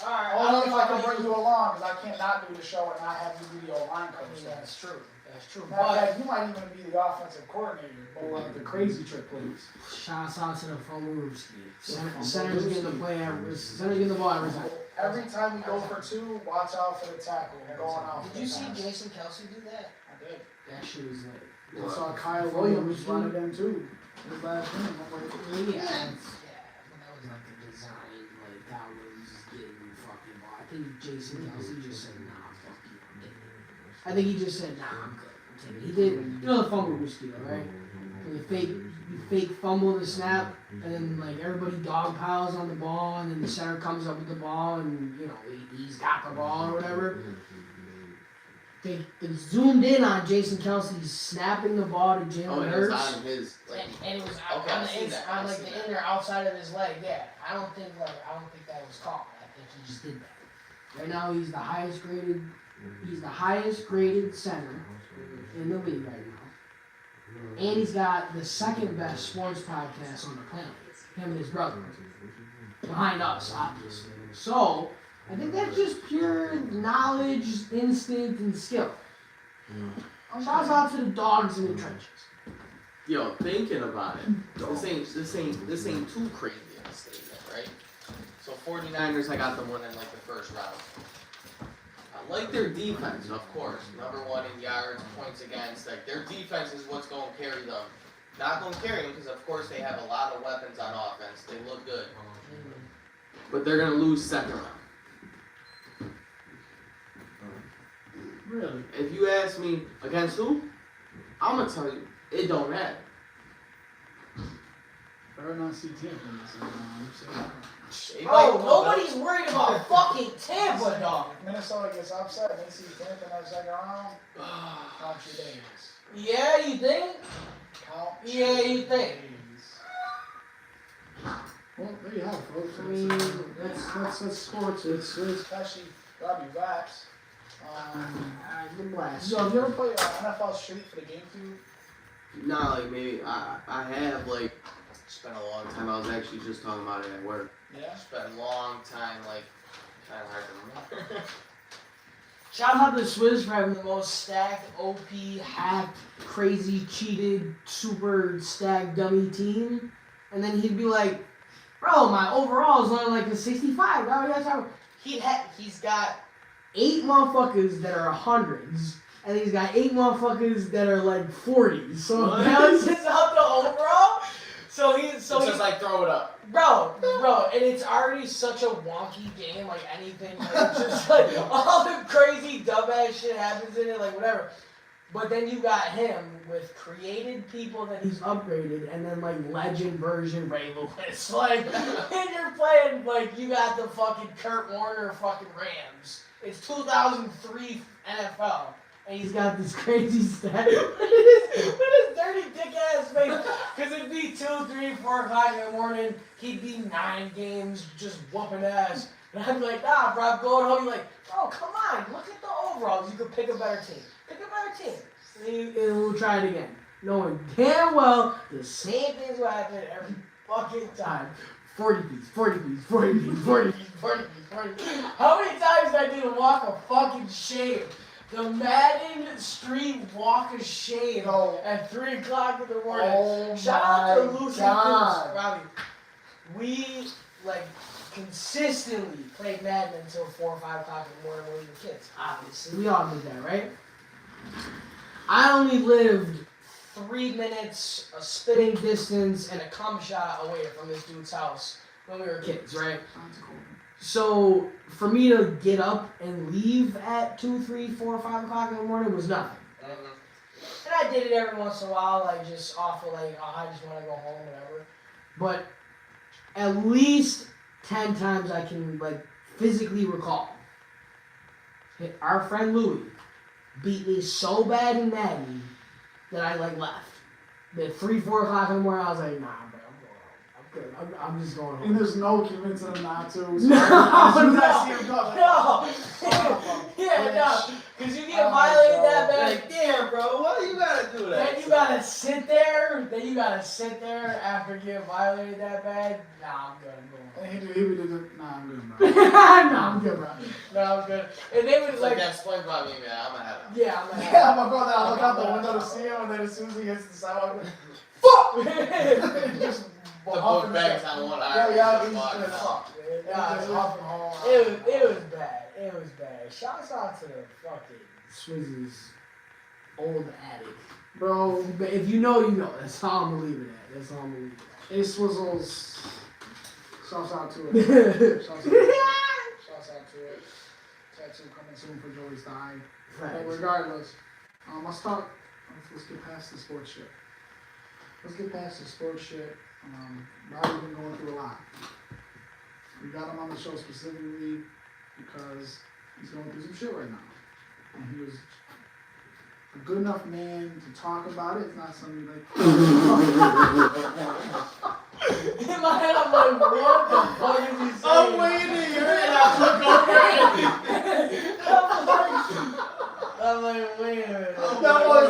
Alright. Only if I can know bring you along, because I can't not do the show and not have you be the line I coach. mean, that's true. That's true. Matter of But fact, you might even be the offensive coordinator. or like the crazy trick plays. shouts out to the Fumblerooski. Yeah, Center's getting the play every. Center's getting the ball every time. Every time you go for two, watch out for the tackle. Going out. Did you see Jason Kelsey do that? I did. That shit was like. I saw Kyle Williams run it in too. His last game. I'm like, Yeah, but that was like a design, like that was just getting the fucking ball. I think Jason Kelsey just said, nah, fuck you, I'm getting it. I think he just said, nah, I'm good. I'm taking it. He did, you know the fumble deal, right? So you fake fumble the snap, and then like everybody dog piles on the ball, and then the center comes up with the ball, and you know, he's got the ball or whatever. They zoomed in on Jason Kelsey snapping the ball to Oh, Jalen and it was Hurts. on his like. And it was Okay, on I've the seen inside, that. on I've like seen the that. inner outside of his leg. Yeah, I don't think that was called. I think he just did that. Right now, he's the highest graded. He's the highest graded center in the league right now, and he's got the second best sports podcast on the planet. Him and his brother, behind us, obviously. So I think that's just pure knowledge, instinct, and skill. Shouts out to the dogs in the trenches. Yo, thinking about it, this ain't too crazy of a statement, right? So 49ers, I got them winning like the first round. I like their defense, of course. Number one in yards, points against. Like their defense is what's going to carry them. Not going to carry them because of course they have a lot of weapons on offense. They look good, but they're going to lose second round. really? If you ask me against who, I'm gonna tell you it don't matter. Better not see Tampa in this round. They Bro, might- nobody's worried about fucking Tampa, dog. Minnesota gets upset and they see Tampa in that second round. Count your days. Yeah, you think? Count Yeah, you think? Well, there you have it, folks. I mean, that's sports. It's Pesci, Robbie Vax. The blast. So have you ever played NFL Street for the GameCube? Nah, like maybe I have like. It's been a long time. I was actually just talking about it at work. Yeah. It's been a long time. Like kind of hard to remember. Shout out to Swizz for having the most stacked, OP, hacked, crazy, cheated, super stacked dummy team. And then he'd be like, bro, my overall is only like a 65. He's got 8 motherfuckers that are 100s. And he's got 8 motherfuckers that are like 40s. So it balances out the overall. So he's just like throw it up. Bro, and it's already such a wonky game, like anything, like just like all the crazy dumbass shit happens in it, like whatever. But then you got him with created people that he's upgraded, and then like legend version Ray Lewis, like, and you're playing like you got the fucking Kurt Warner fucking Rams. It's 2003 NFL. And he's got this crazy stat with his dirty dick ass face. Because it'd be 2, 3, 4 o'clock in the morning. He'd be 9 games just whooping ass. And I'd be like, nah, bro, I'm going home. He's like, bro, come on, look at the overalls. You could pick a better team. Pick a better team. And we'll try it again. Knowing damn well the same things will happen every fucking time. 40 piece, 40 piece, 40 piece, 40 piece, 40 piece, 40 piece. How many times did I do to walk of fucking shame? The Madden Street Walk of Shame at 3 o'clock in the morning. Oh Shout out to my Lucy God. Cruz, Robbie. We like consistently played Madden until 4 or 5 o'clock in the morning when we were kids. Obviously, we all did that, right? I only lived 3 minutes, a spitting distance, and a cum shot away from this dude's house when we were kids, right? Sounds cool. So for me to get up and leave at 2, 3, 4, 5 o'clock in the morning was nothing. And I did it every once in a while, like just off of like, oh, I just want to go home, whatever. But at least 10 times I can like physically recall. Our friend Louie beat me so bad in Madden that I like left. At 3, 4 o'clock in the morning, I was like, nah, bro. Good. I'm just going home. And there's no convincing him not to. So No, as soon as I see no, him go, like, yeah, no, because you get violated that bad. Like, damn, bro, why you gotta do that? Then you gotta sit there. After getting violated that bad. Nah, I'm good. I'm and he would do, nah, I'm good, bro. going. Nah, I'm good, bro. No, I'm good. And they would It's like, like that SpongeBob meme, man. I'm gonna have it. yeah, I'm gonna Yeah, I'm gonna go down, look out the window to see him, and then as soon as he hits the sidewalk, fuck! Just The book bags on one eye. Yeah, Just he's walking gonna out. fuck. Nah, He's just huffing home. It was bad. It was bad. Shouts out to the fucking Swizz's old attic. Bro, But if you know, you know. That's all I'm gonna leave it at. That's all I'm gonna leave it Ace Swizzles. Shouts out to it. Shouts out to it. Tattoo coming soon for Joey's thigh. at. But regardless, let's get past the sports shit. Robbie's been going through a lot. We got him on the show specifically because he's going through some shit right now. And he was a good enough man to talk about it. It's not something like In my head, I'm like, what the fuck is he saying? I'm waiting to hear it, and I look over I'm like, wait a minute. That was,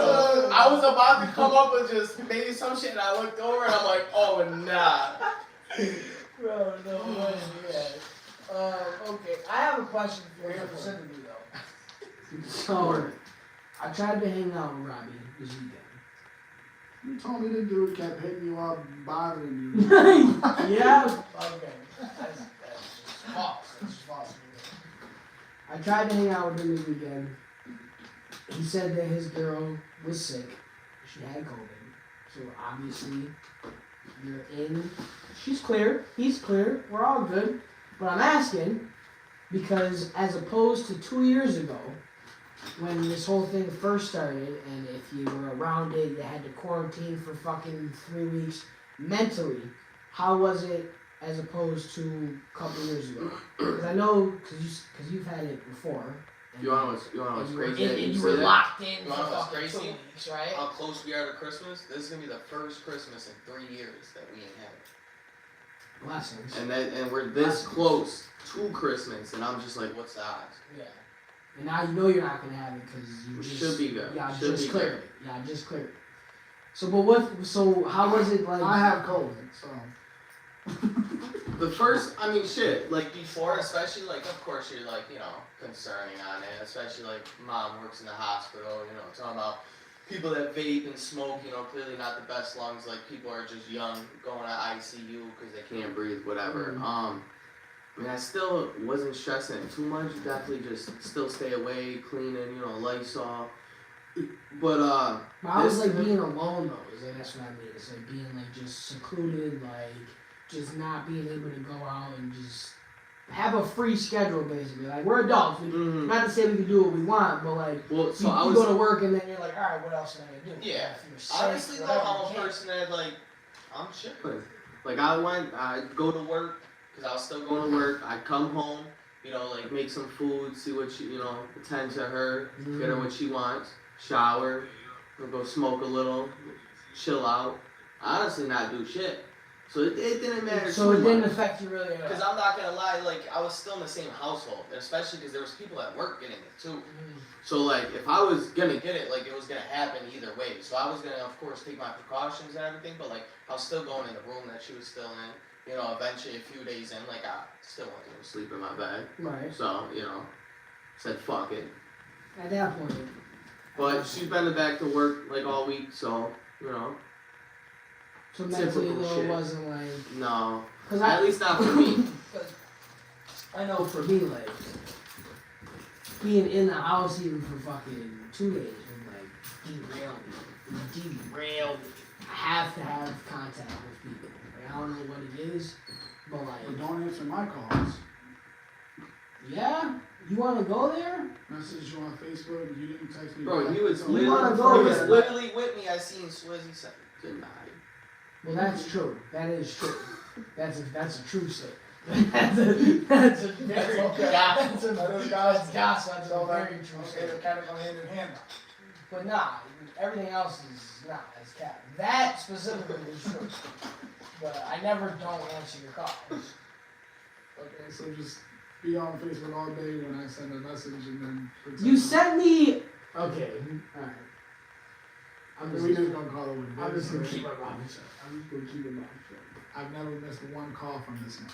I was about to come up with just maybe some shit, and I looked over, and I'm like, oh, nah. Bro, no way, yeah. Okay, I have a question for you specifically, though. So, I tried to hang out with Robbie this weekend. you told me the dude kept hitting you up, bothering you. Yeah? Okay. That's false. That's false. I tried to hang out with him this weekend. He said that his girl was sick. She had COVID. So obviously, you're in. She's clear. He's clear. We're all good. But I'm asking because as opposed to 2 years ago, when this whole thing first started, and if you were around it, you had to quarantine for fucking 3 weeks. Mentally, how was it as opposed to a couple years ago? Because I know, because you've had it before. You wanna know what's crazy? And you were locked in You for wanna know what's fucking crazy? 2 weeks, right? How close we are to Christmas? This is gonna be the first Christmas in 3 years that we ain't had it. Blessings. And we're this close to Christmas, and I'm just like, what's the odds? Yeah. And now you know you're not gonna have it because you It just should be good. Yeah, Should just be cleared good. it. Yeah, just cleared it. So, but what? So, how was it like? I have COVID, so. The first, I mean, shit, like before, especially like, of course, you're like, concerning on it, especially like mom works in the hospital, talking about people that vape and smoke, clearly not the best lungs, like people are just young, going to ICU because they can't breathe, whatever. Mm-hmm. I mean, I still wasn't stressing it too much, definitely just still stay away, cleaning, Lysol. But I was like being alone though. Is like that's what I mean. It's like being like just secluded, like just not being able to go out and just have a free schedule basically. Like we're adults. Not to say we can do what we want, but like well, so you go to work and then you're like, all right, what else am I gonna do? Yeah. If you're sick, Honestly though, whatever, I'm you a can't. person that like, I'm chilling. Like I go to work, because I was still going to work. I come home, like make some food, see what she, attend to her, get her what she wants, shower, go smoke a little, chill out. Honestly, not do shit. So it didn't matter So too it didn't much. affect you really at all. Because I'm not gonna lie, like I was still in the same household, and especially because there was people at work getting it too. So like if I was gonna get it, like it was gonna happen either way. So I was gonna, of course, take my precautions and everything, but like I was still going in the room that she was still in. Eventually a few days in, like I still wanted to go sleep in my bed. Right. So said fuck it. At that point. But she's been back to work like all week, so So mentally typical though, shit. it wasn't like. no, Cause at least not for me. I know for me, like, being in the house even for fucking 2 days would, like, derail me. Derail me. I have to have contact with people. Like, I don't know what it is, but, But like, don't answer my calls. yeah? You want to go there? Message you on Facebook, you didn't text me. Bro, back. he was So wanna go there. literally with me. I seen Swizz. He said good night. Well, that's true. That is true. That's a true statement. that's a very That's okay. that's a That is gospel. gospel. That's So a very that, true okay, statement. they're kind of going hand in hand. But nah, everything else is not as cap. That specifically is true. But I never don't answer your calls. Okay, so just be on Facebook all day when I send a message and then pretend. You sent me. Okay, alright. We just gonna call it what I'm it is. just gonna right? keep it Robbie show. I'm just gonna keep it Robbie show. I've never missed one call from this man.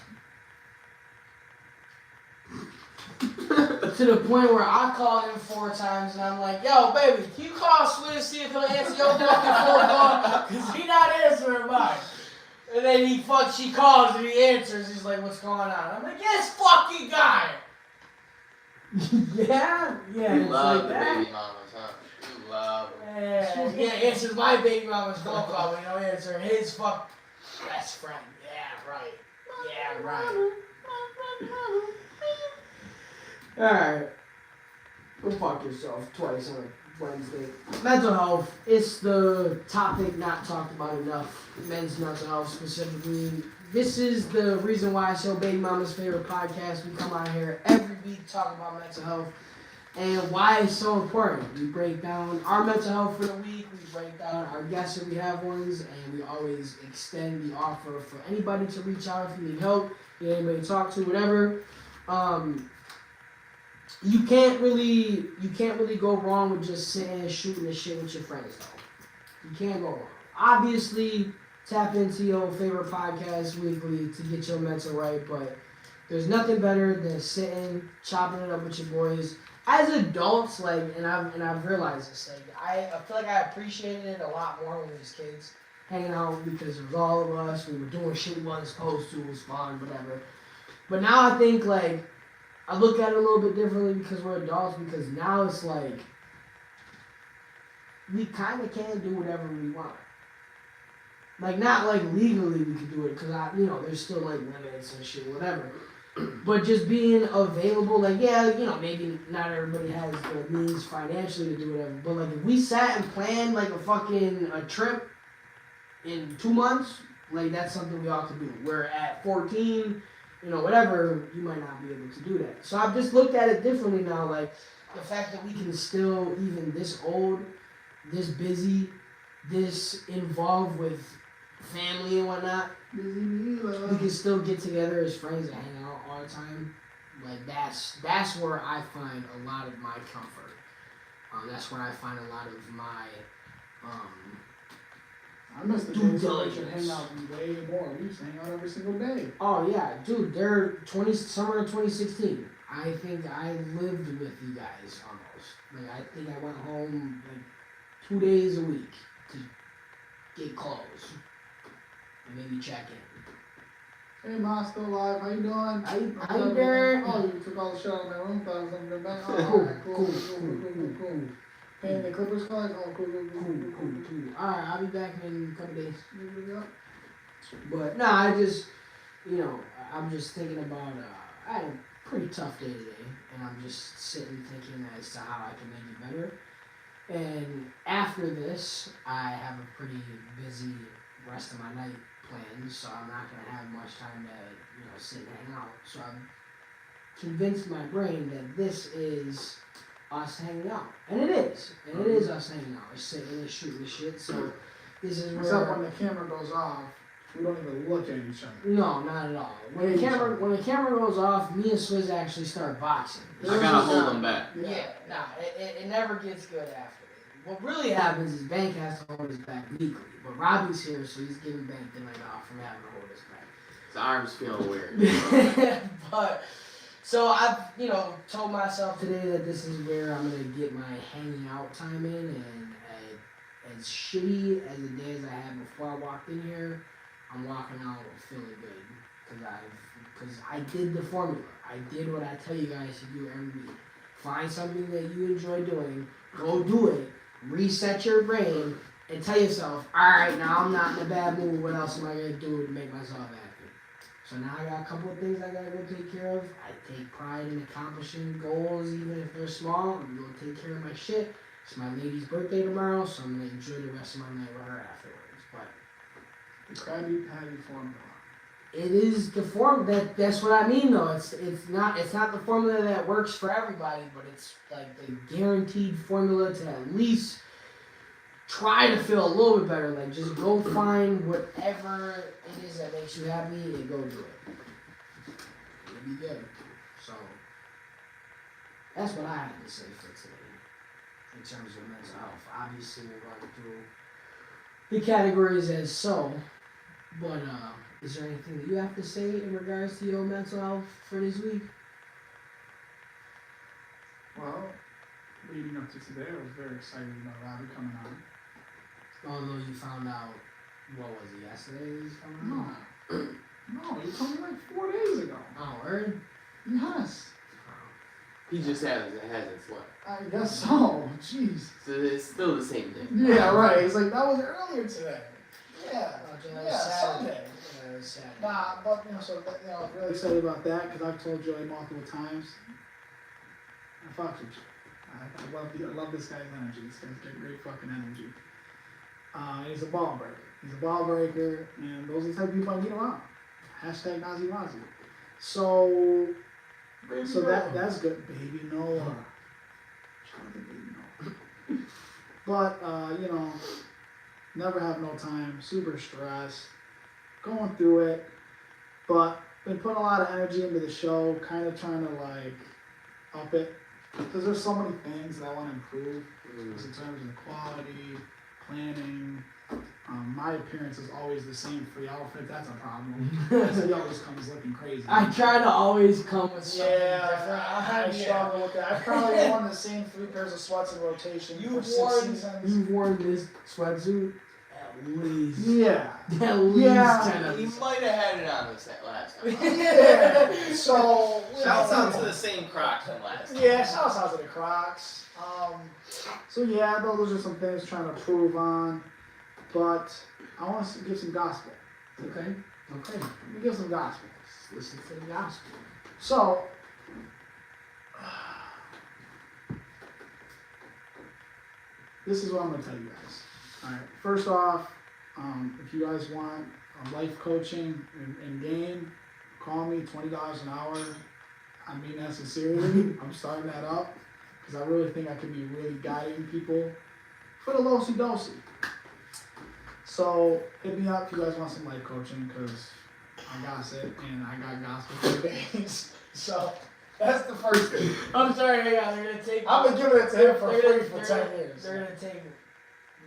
To the point where I call him 4 times and I'm like, yo, baby, can you call Swizz, see if he'll answer your fucking phone call? Cause he not answering mine. And then she calls and he answers. He's like, what's going on? I'm like, yes, fucking guy. yeah, You it's love like the that. baby mamas, huh? You love them. Yeah, answers my baby mama's phone call, but you don't answer his fuck best friend. Yeah, right. Yeah, right. Alright. Go fuck yourself twice on a Wednesday. Mental health. It's the topic not talked about enough. Men's mental health specifically. This is the reason why I show Baby Mama's favorite podcast. We come out here every week talking about mental health and why it's so important. We break down our mental health for the week. We break down our guests if we have ones, and we always extend the offer for anybody to reach out if you need help, you need anybody to talk to, whatever. You can't really go wrong with just sitting and shooting the shit with your friends though. You can't go wrong. Obviously, tap into your favorite podcast weekly to get your mental right, but there's nothing better than sitting, chopping it up with your boys. As adults, like, and I've realized this, like, I feel like I appreciated it a lot more when we was kids, hanging out because it was all of us. We were doing shit we wasn't supposed to. It was fun, whatever. But now I think like I look at it a little bit differently because we're adults. Because now it's like we kind of can do whatever we want. Like not like legally we could do it because there's still like limits and shit, whatever. But just being available, like, yeah, maybe not everybody has the means financially to do whatever. But, like, if we sat and planned, like, a trip in 2 months, like, that's something we ought to do. Where at 14, whatever, you might not be able to do that. So I've just looked at it differently now, like, the fact that we can still, even this old, this busy, this involved with family and whatnot, we can still get together as friends and hang out all the time. Like that's where I find a lot of my comfort. That's where I find a lot of my I miss the due days where we could diligence. hang out way more. We used to hang out every single day. Oh yeah, dude, they're summer of 2016. I think I lived with you guys almost. Like I think I went home like 2 days a week to get clothes and maybe check in. Hey, Ma, still alive? How you doing? How you doing? Oh, you took all the shit out of my room. Thought it was something back. Oh, Cool, alright, cool. Paying the Clippers cards? Oh, cool. Alright, I'll be back in a couple days. Yeah. But no, I just, I'm just thinking about. I had a pretty tough day today, and I'm just sitting thinking as to how I can make it better. And after this, I have a pretty busy rest of my night planned, so I'm not gonna have much time to, sit and hang out. So I'm convinced my brain that this is us hanging out, and it is, us hanging out. We're sitting and shooting the shit. So this is Except where. when the camera goes off, we don't even look at each other. No, not at all. When the camera goes off, me and Swizz actually start boxing. I gotta hold them back. Yeah, it never gets good after. What really happens is Bank has to hold his back weekly, but Robbie's here, so he's giving Bank the night off from having to hold his back. His arms feeling weird. But so I've told myself today that this is where I'm gonna get my hanging out time in, and as shitty as the day as I had before I walked in here, I'm walking out feeling good because I did the formula. I did what I tell you guys to do every week. Find something that you enjoy doing, go do it, reset your brain, and tell yourself, all right, now I'm not in a bad mood. What else am I gonna do to make myself happy? So now I got a couple of things I gotta go take care of. I take pride in accomplishing goals, even if they're small. I'm gonna take care of my shit. It's my lady's birthday tomorrow, so I'm gonna enjoy the rest of my night with her afterwards. But The Krabby Patty formula. it is the form that's what I mean though. It's not the formula that works for everybody, but it's like the guaranteed formula to at least try to feel a little bit better. Like just go find whatever it is that makes you happy and go do it. It'll be good. So that's what I had to say for today in terms of mental health. Obviously we're going through the categories as so, but is there anything that you have to say in regards to your mental health for this week? Well, leading up to today, I was very excited about Robbie coming on. Although you found out, what was it, yesterday that he's coming on? No, you told me like 4 days ago. Oh, word? Yes. He just hasn't slept. I guess so. Jeez. So it's still the same thing. Yeah, right. It's like that was earlier today. Yeah. Yeah, Yeah, Sunday. Yeah, it was Saturday. Nah, but so I'm really excited about that because I've told Joey multiple times. I fuck with you. I love this guy's energy. This guy's got great fucking energy. He's a ball breaker. And those are the type of people I need around. Hashtag Nazi Nazi. So that's good. Baby Noah. Shout out to Baby Noah. But, never have no time. Super stressed. Going through it. But been putting a lot of energy into the show. Kind of trying to, up it. Because there's so many things that I want to improve. Just in terms of the quality, planning. My appearance is always the same free outfit. That's a problem. He always comes looking crazy. I try to always come with something different. I struggle with that. I've probably worn the same 3 pairs of sweats in rotation for 6 seasons. You've worn this sweatsuit at least. Yeah. At least Yeah. 10 of He them. might have had it on this last time. Yeah. So Shouts out to the same Crocs from last time. Yeah, shouts out to the Crocs. So yeah, those are some things trying to prove on. But I want to give some gospel. Okay. Let me give some gospel. Let's listen to the gospel. So, this is what I'm going to tell you guys. Alright, first off, if you guys want life coaching in game, call me, $20 an hour. I mean that sincerely. I'm starting that up because I really think I could be really guiding people for the low-si-do-si. So, hit me up if you guys want some life coaching because I got it and I got gospel for days. So, That's the first thing. I'm sorry, hang on. They're gonna take. I've been giving it to him for they're free gonna- for they're 10 years. They're gonna take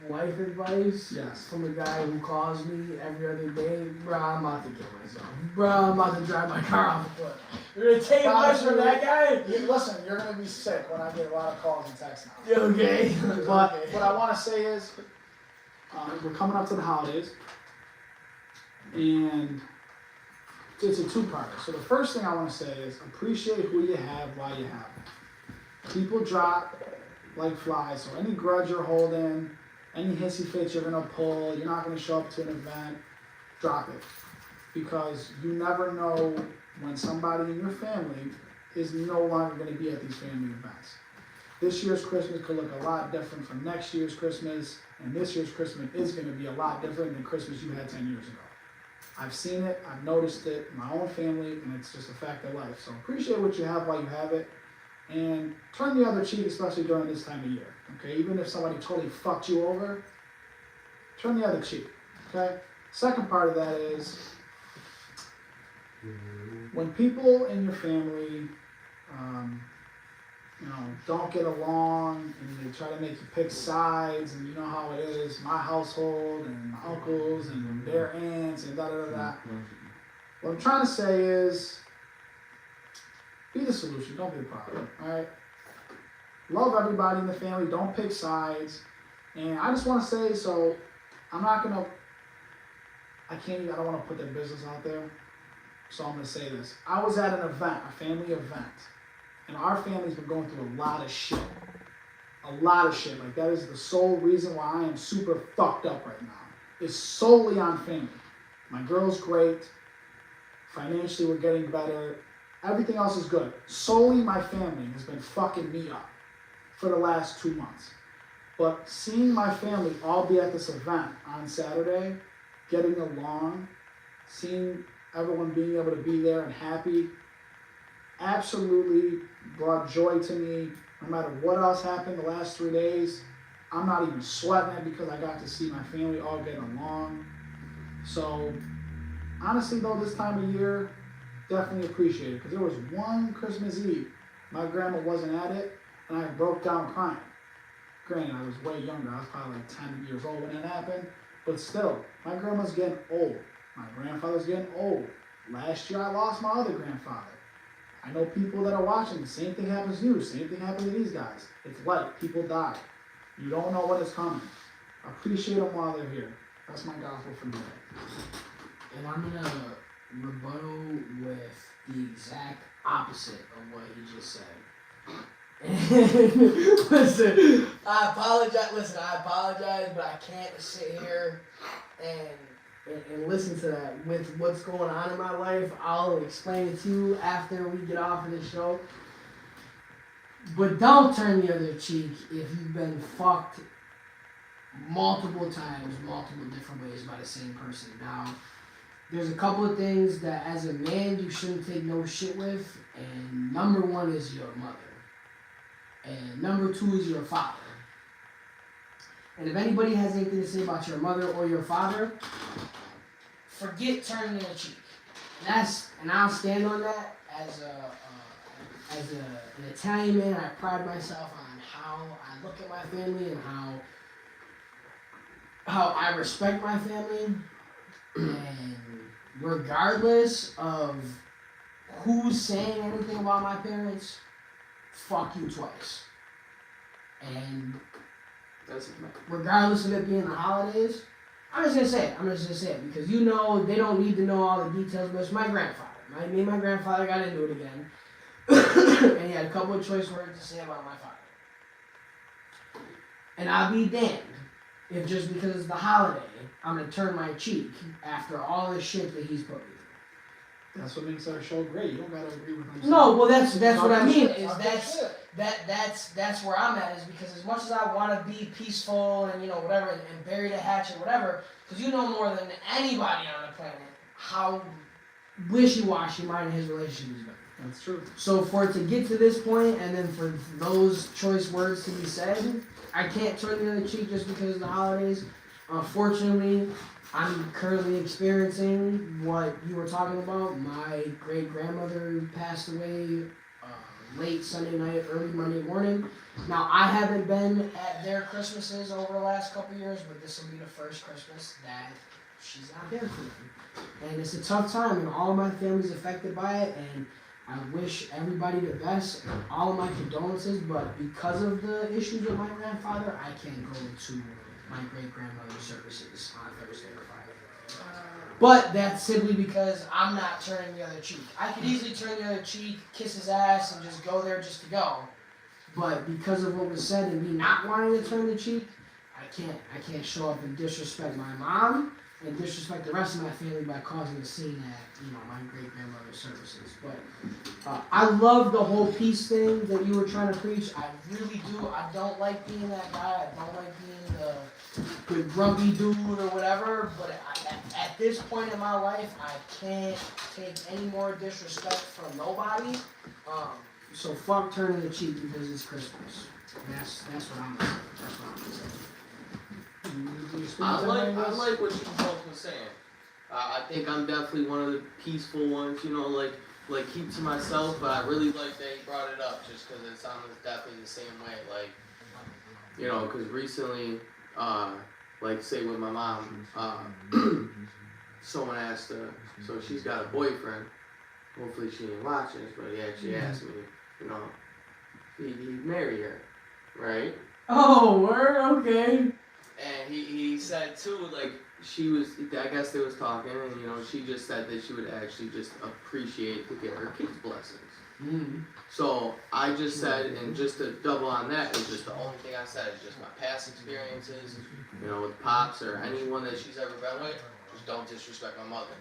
life advice Yes. from a guy who calls me every other day. Bro, I'm about to kill myself. Bro, I'm about to drive my car off the cliff. You're gonna take advice from that guy? Listen, you're gonna be sick when I get a lot of calls and texts now. You okay? But what I want to say is, we're coming up to the holidays, and it's a two-parter. So the first thing I want to say is appreciate who you have while you have it. People drop like flies, so any grudge you're holding, any hissy fits you're gonna pull, you're not gonna show up to an event, drop it. Because you never know when somebody in your family is no longer gonna be at these family events. This year's Christmas could look a lot different from next year's Christmas, and this year's Christmas is gonna be a lot different than Christmas you had 10 years ago. I've seen it, I've noticed it in my own family, and it's just a fact of life. So appreciate what you have while you have it, and turn the other cheek, especially during this time of year. Okay, even if somebody totally fucked you over, turn the other cheek. Okay. Second part of that is when people in your family, don't get along and they try to make you pick sides, and you know how it is, my household and my uncles and their aunts and da da da da. What I'm trying to say is, be the solution, don't be the problem, alright? Love everybody in the family, don't pick sides. And I just want to say, so, I don't want to put their business out there, so I'm going to say this. I was at an event, a family event, and our family's been going through a lot of shit. A lot of shit. Like, that is the sole reason why I am super fucked up right now. It's solely on family. My girl's great. Financially, we're getting better. Everything else is good. Solely my family has been fucking me up for the last 2 months. But seeing my family all be at this event on Saturday, getting along, seeing everyone being able to be there and happy, absolutely brought joy to me. No matter what else happened the last 3 days, I'm not even sweating it because I got to see my family all get along. So, honestly though, this time of year, definitely appreciate it. Because there was one Christmas Eve, my grandma wasn't at it, and I broke down crying. Granted, I was way younger. I was probably like 10 years old when it happened. But still, my grandma's getting old. My grandfather's getting old. Last year, I lost my other grandfather. I know people that are watching, the same thing happens to you, same thing happens to these guys. It's life, people die. You don't know what is coming. Appreciate them while they're here. That's my gospel for today. And I'm gonna rebuttal with the exact opposite of what he just said. Listen, I apologize, but I can't sit here and listen to that with what's going on in my life. I'll explain it to you after we get off of this show. But don't turn the other cheek if you've been fucked multiple times, multiple different ways by the same person. Now, there's a couple of things that as a man you shouldn't take no shit with, and number one is your mother. And number two is your father. And if anybody has anything to say about your mother or your father, forget turning the other cheek. And I'll stand on that as an Italian man. I pride myself on how I look at my family and how I respect my family. And regardless of who's saying anything about my parents, fuck you twice. And regardless of it being the holidays, I'm just gonna say it because you know they don't need to know all the details, but it's my grandfather. Me and my grandfather got into it again. And he had a couple of choice words to say about my father. And I'll be damned if just because it's the holiday, I'm gonna turn my cheek after all the shit that he's put me through. That's what makes our show great. You don't gotta agree with him. No, well that's what I mean. Is that's where I'm at, is because as much as I want to be peaceful and whatever and bury the hatchet, whatever, because you know more than anybody on the planet how wishy-washy mine and his relationship has been. That's true. So for it to get to this point and then for those choice words to be said, I can't turn the other cheek just because of the holidays. Unfortunately, I'm currently experiencing what you were talking about. My great-grandmother passed away late Sunday night, early Monday morning. Now, I haven't been at their Christmases over the last couple years, but this will be the first Christmas that she's not there for them. And it's a tough time, and all of my family's affected by it, and I wish everybody the best, and all of my condolences, but because of the issues with my grandfather, I can't go to my great-grandmother's services on Thursday or Friday. But that's simply because I'm not turning the other cheek. I could easily turn the other cheek, kiss his ass, and just go there just to go. But because of what was said and me not wanting to turn the cheek, I can't show up and disrespect my mom and disrespect the rest of my family by causing a scene at, my great-grandmother's services. But I love the whole peace thing that you were trying to preach. I really do. I don't like being that guy. I don't like being the grumpy dude or whatever. But at this point in my life, I can't take any more disrespect from nobody. So fuck turning the cheek because it's Christmas. That's what I'm saying. That's what I'm saying. I like what you both were saying. I think I'm definitely one of the peaceful ones, like keep to myself, but I really like that he brought it up just because it sounds definitely the same way. Like, because recently, like say with my mom, someone asked her, so she's got a boyfriend. Hopefully she ain't watching this, but he actually asked me, he'd marry her, right? Oh, word, okay. And he said too, like, I guess they was talking, and she just said that she would actually just appreciate to get her kids' blessings. Mm-hmm. So I just said, and just to double on that, is just the only thing I said is just my past experiences, with Pops or anyone that she's ever been with, just don't disrespect my mother.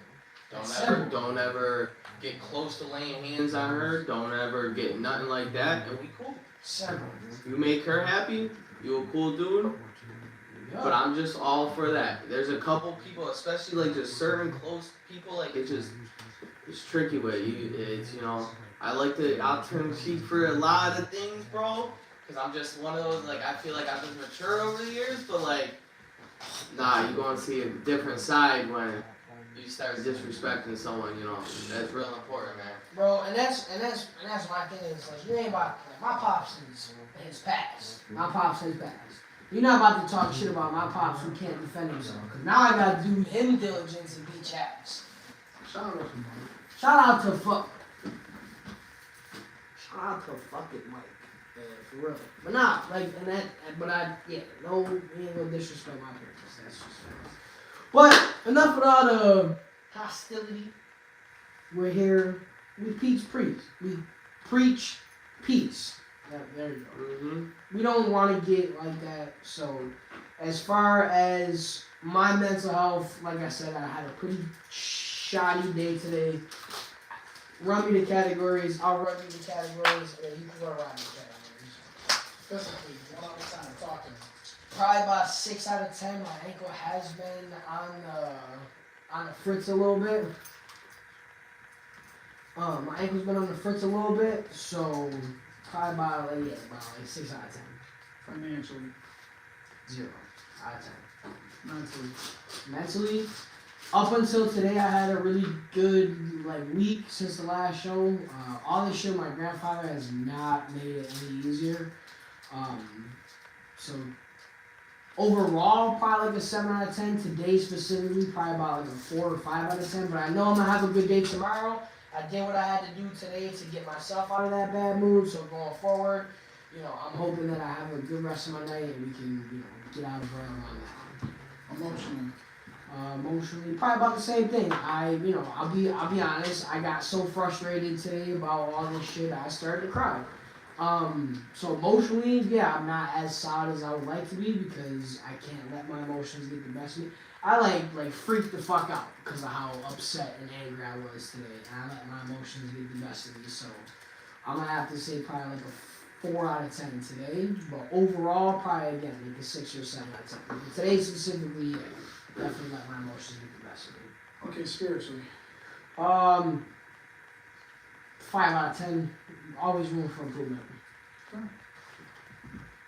Don't ever get close to laying hands on her. Don't ever get nothing like that, and we cool. You make her happy, you a cool dude. But I'm just all for that. There's a couple people, especially like just certain close people, like it's tricky with you. It's I'll turn cheek for a lot of things, bro. Cause I'm just one of those, like, I feel like I've just matured over the years, but like, nah, you gonna see a different side when you start disrespecting someone. That's real important, man. Bro, and that's my thing is, like, you ain't about, like, my pops is his past. My pops his past. You're not about to talk shit about my pops who can't defend himself. Cause now I gotta do him diligence and beat ass. Shout out to fucking Mike. Yeah, for real. But nah, like, we ain't gonna disrespect my parents. That's just facts. But enough with all the hostility. We're here. We preach. We preach peace. Yeah, there you go. Mm-hmm. We don't want to get like that. So, as far as my mental health, like I said, I had a pretty shoddy day today. Run me the categories. I'll run you the categories, and then you can go around the categories. Physically, one at a time talking. Probably about 6 out of 10. My ankle has been on the fritz a little bit. My ankle's been on the fritz a little bit, so probably about 6 out of 10. Financially. 0 out of 10. Mentally. Up until today, I had a really good week since the last show. All this shit, my grandfather has not made it any easier. So overall, probably a 7 out of 10. Today specifically, probably about a 4 or 5 out of 10. But I know I'm gonna have a good day tomorrow. I did what I had to do today to get myself out of that bad mood. So going forward, I'm hoping that I have a good rest of my night and we can, get out of wherever I'm at. Emotionally, probably about the same thing. I'll be honest. I got so frustrated today about all this shit, I started to cry. So emotionally, yeah, I'm not as solid as I would like to be because I can't let my emotions get the best of me. I like freaked the fuck out because of how upset and angry I was today, and I let my emotions get the best of me. So I'm gonna have to say probably a 4 out of 10 today, but overall, probably again a 6 or 7 out of 10. But today specifically, yeah. Definitely let my emotions get the best of me. Okay, spiritually. 5 out of 10. Always room for improvement.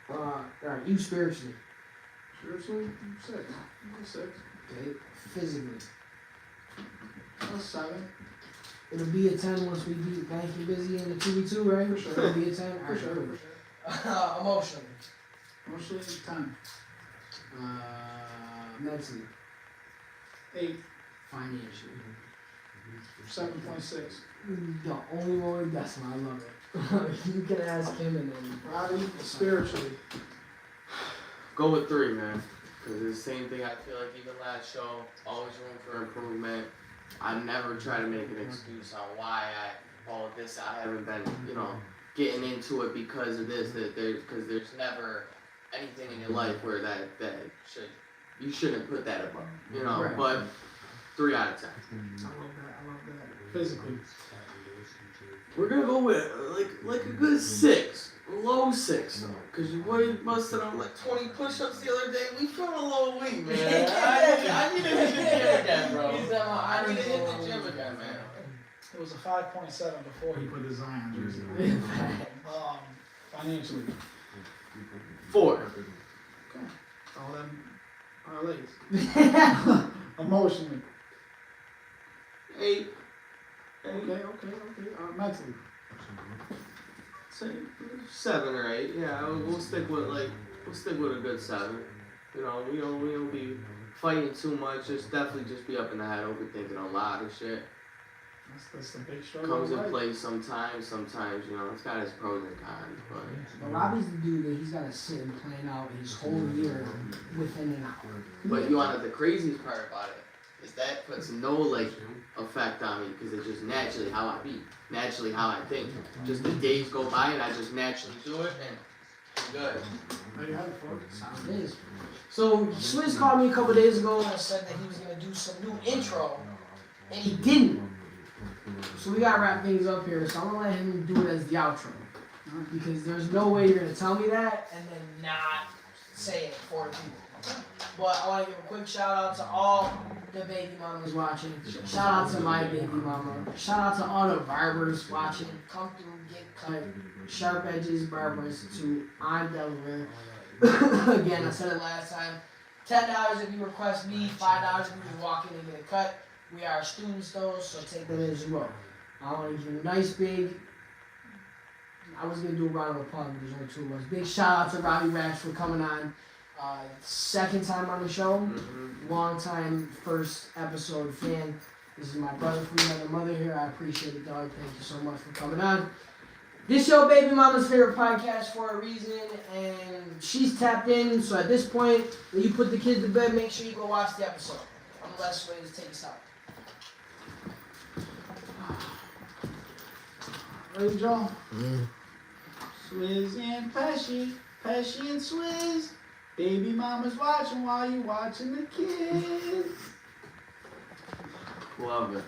Alright, you spiritually. Spiritually, 6. 6. Okay. Physically. 7. It'll be a 10 once we beat Bank and Busy in the 2v2, right? For sure. It'll be a 10. For Alright, sure, cool. for sure. Emotionally. Emotionally, 10. Mentally. 8, Financially. 7.6. The only one with decimal. I love it. You can ask him and then. Robbie, spiritually. Go with 3, man. Because it's the same thing. I feel like even last show, always room for improvement. I never try to make an excuse on why I haven't been, getting into it because of this. Because there's never anything in your life where you shouldn't put that above, Right. But 3 out of 10. I love that. Physically. We're gonna go with like a good 6, low 6, because your boy busted on like 20 push-ups the other day. We feeling a little weak, man. I need to hit the gym again, bro. I need to hit the gym again, man. It was a 5.7 before He he put the Zion jersey on. Financially. 4. Okay. All them parlays. Emotionally. 8. Okay. Mentally. Say 7 or 8. Yeah, we'll stick with a good 7. We don't be fighting too much. Definitely be up in the head, overthinking a lot of shit. That's the big struggle. Comes in play sometimes. Sometimes it's got its pros and cons, but. But Robbie's the dude that he's got to sit and plan out his whole year within an hour. But you want to know the craziest part about it is that puts no effect on me because it's just naturally how I be, naturally how I think. Just the days go by and I just naturally do it and I'm good. There you have it, folks. That's how it is. So Swizz called me a couple days ago and said that he was gonna do some new intro, and he didn't. So we gotta wrap things up here. So I'm gonna let him do it as the outro, because there's no way you're gonna tell me that and then not say it for the people. But I want to give a quick shout out to all the baby mamas watching. Shout out to my baby mama. Shout out to all the barbers watching. Come through, get cut. Sharp Edges Barber Institute on Delaware. Again, I said it last time. $10 if you request me. $5 if you just walk in and get a cut. We are students though, so take that as you will. I want to give you a nice big. I was gonna do a round of applause, but there's only 2 of us. Big shout out to Robbie Rash for coming on. Second time on the show, long time first episode fan. This is my brother from another mother here. I appreciate it, dog. Thank you so much for coming on. This your baby mama's favorite podcast for a reason, and she's tapped in. So at this point, when you put the kids to bed, make sure you go watch the episode. I'm the last way to take us out. Ready, Joe? Swizz and Pesci. Pesci and Swizz. Baby mama's watching while you watching the kids. Love it.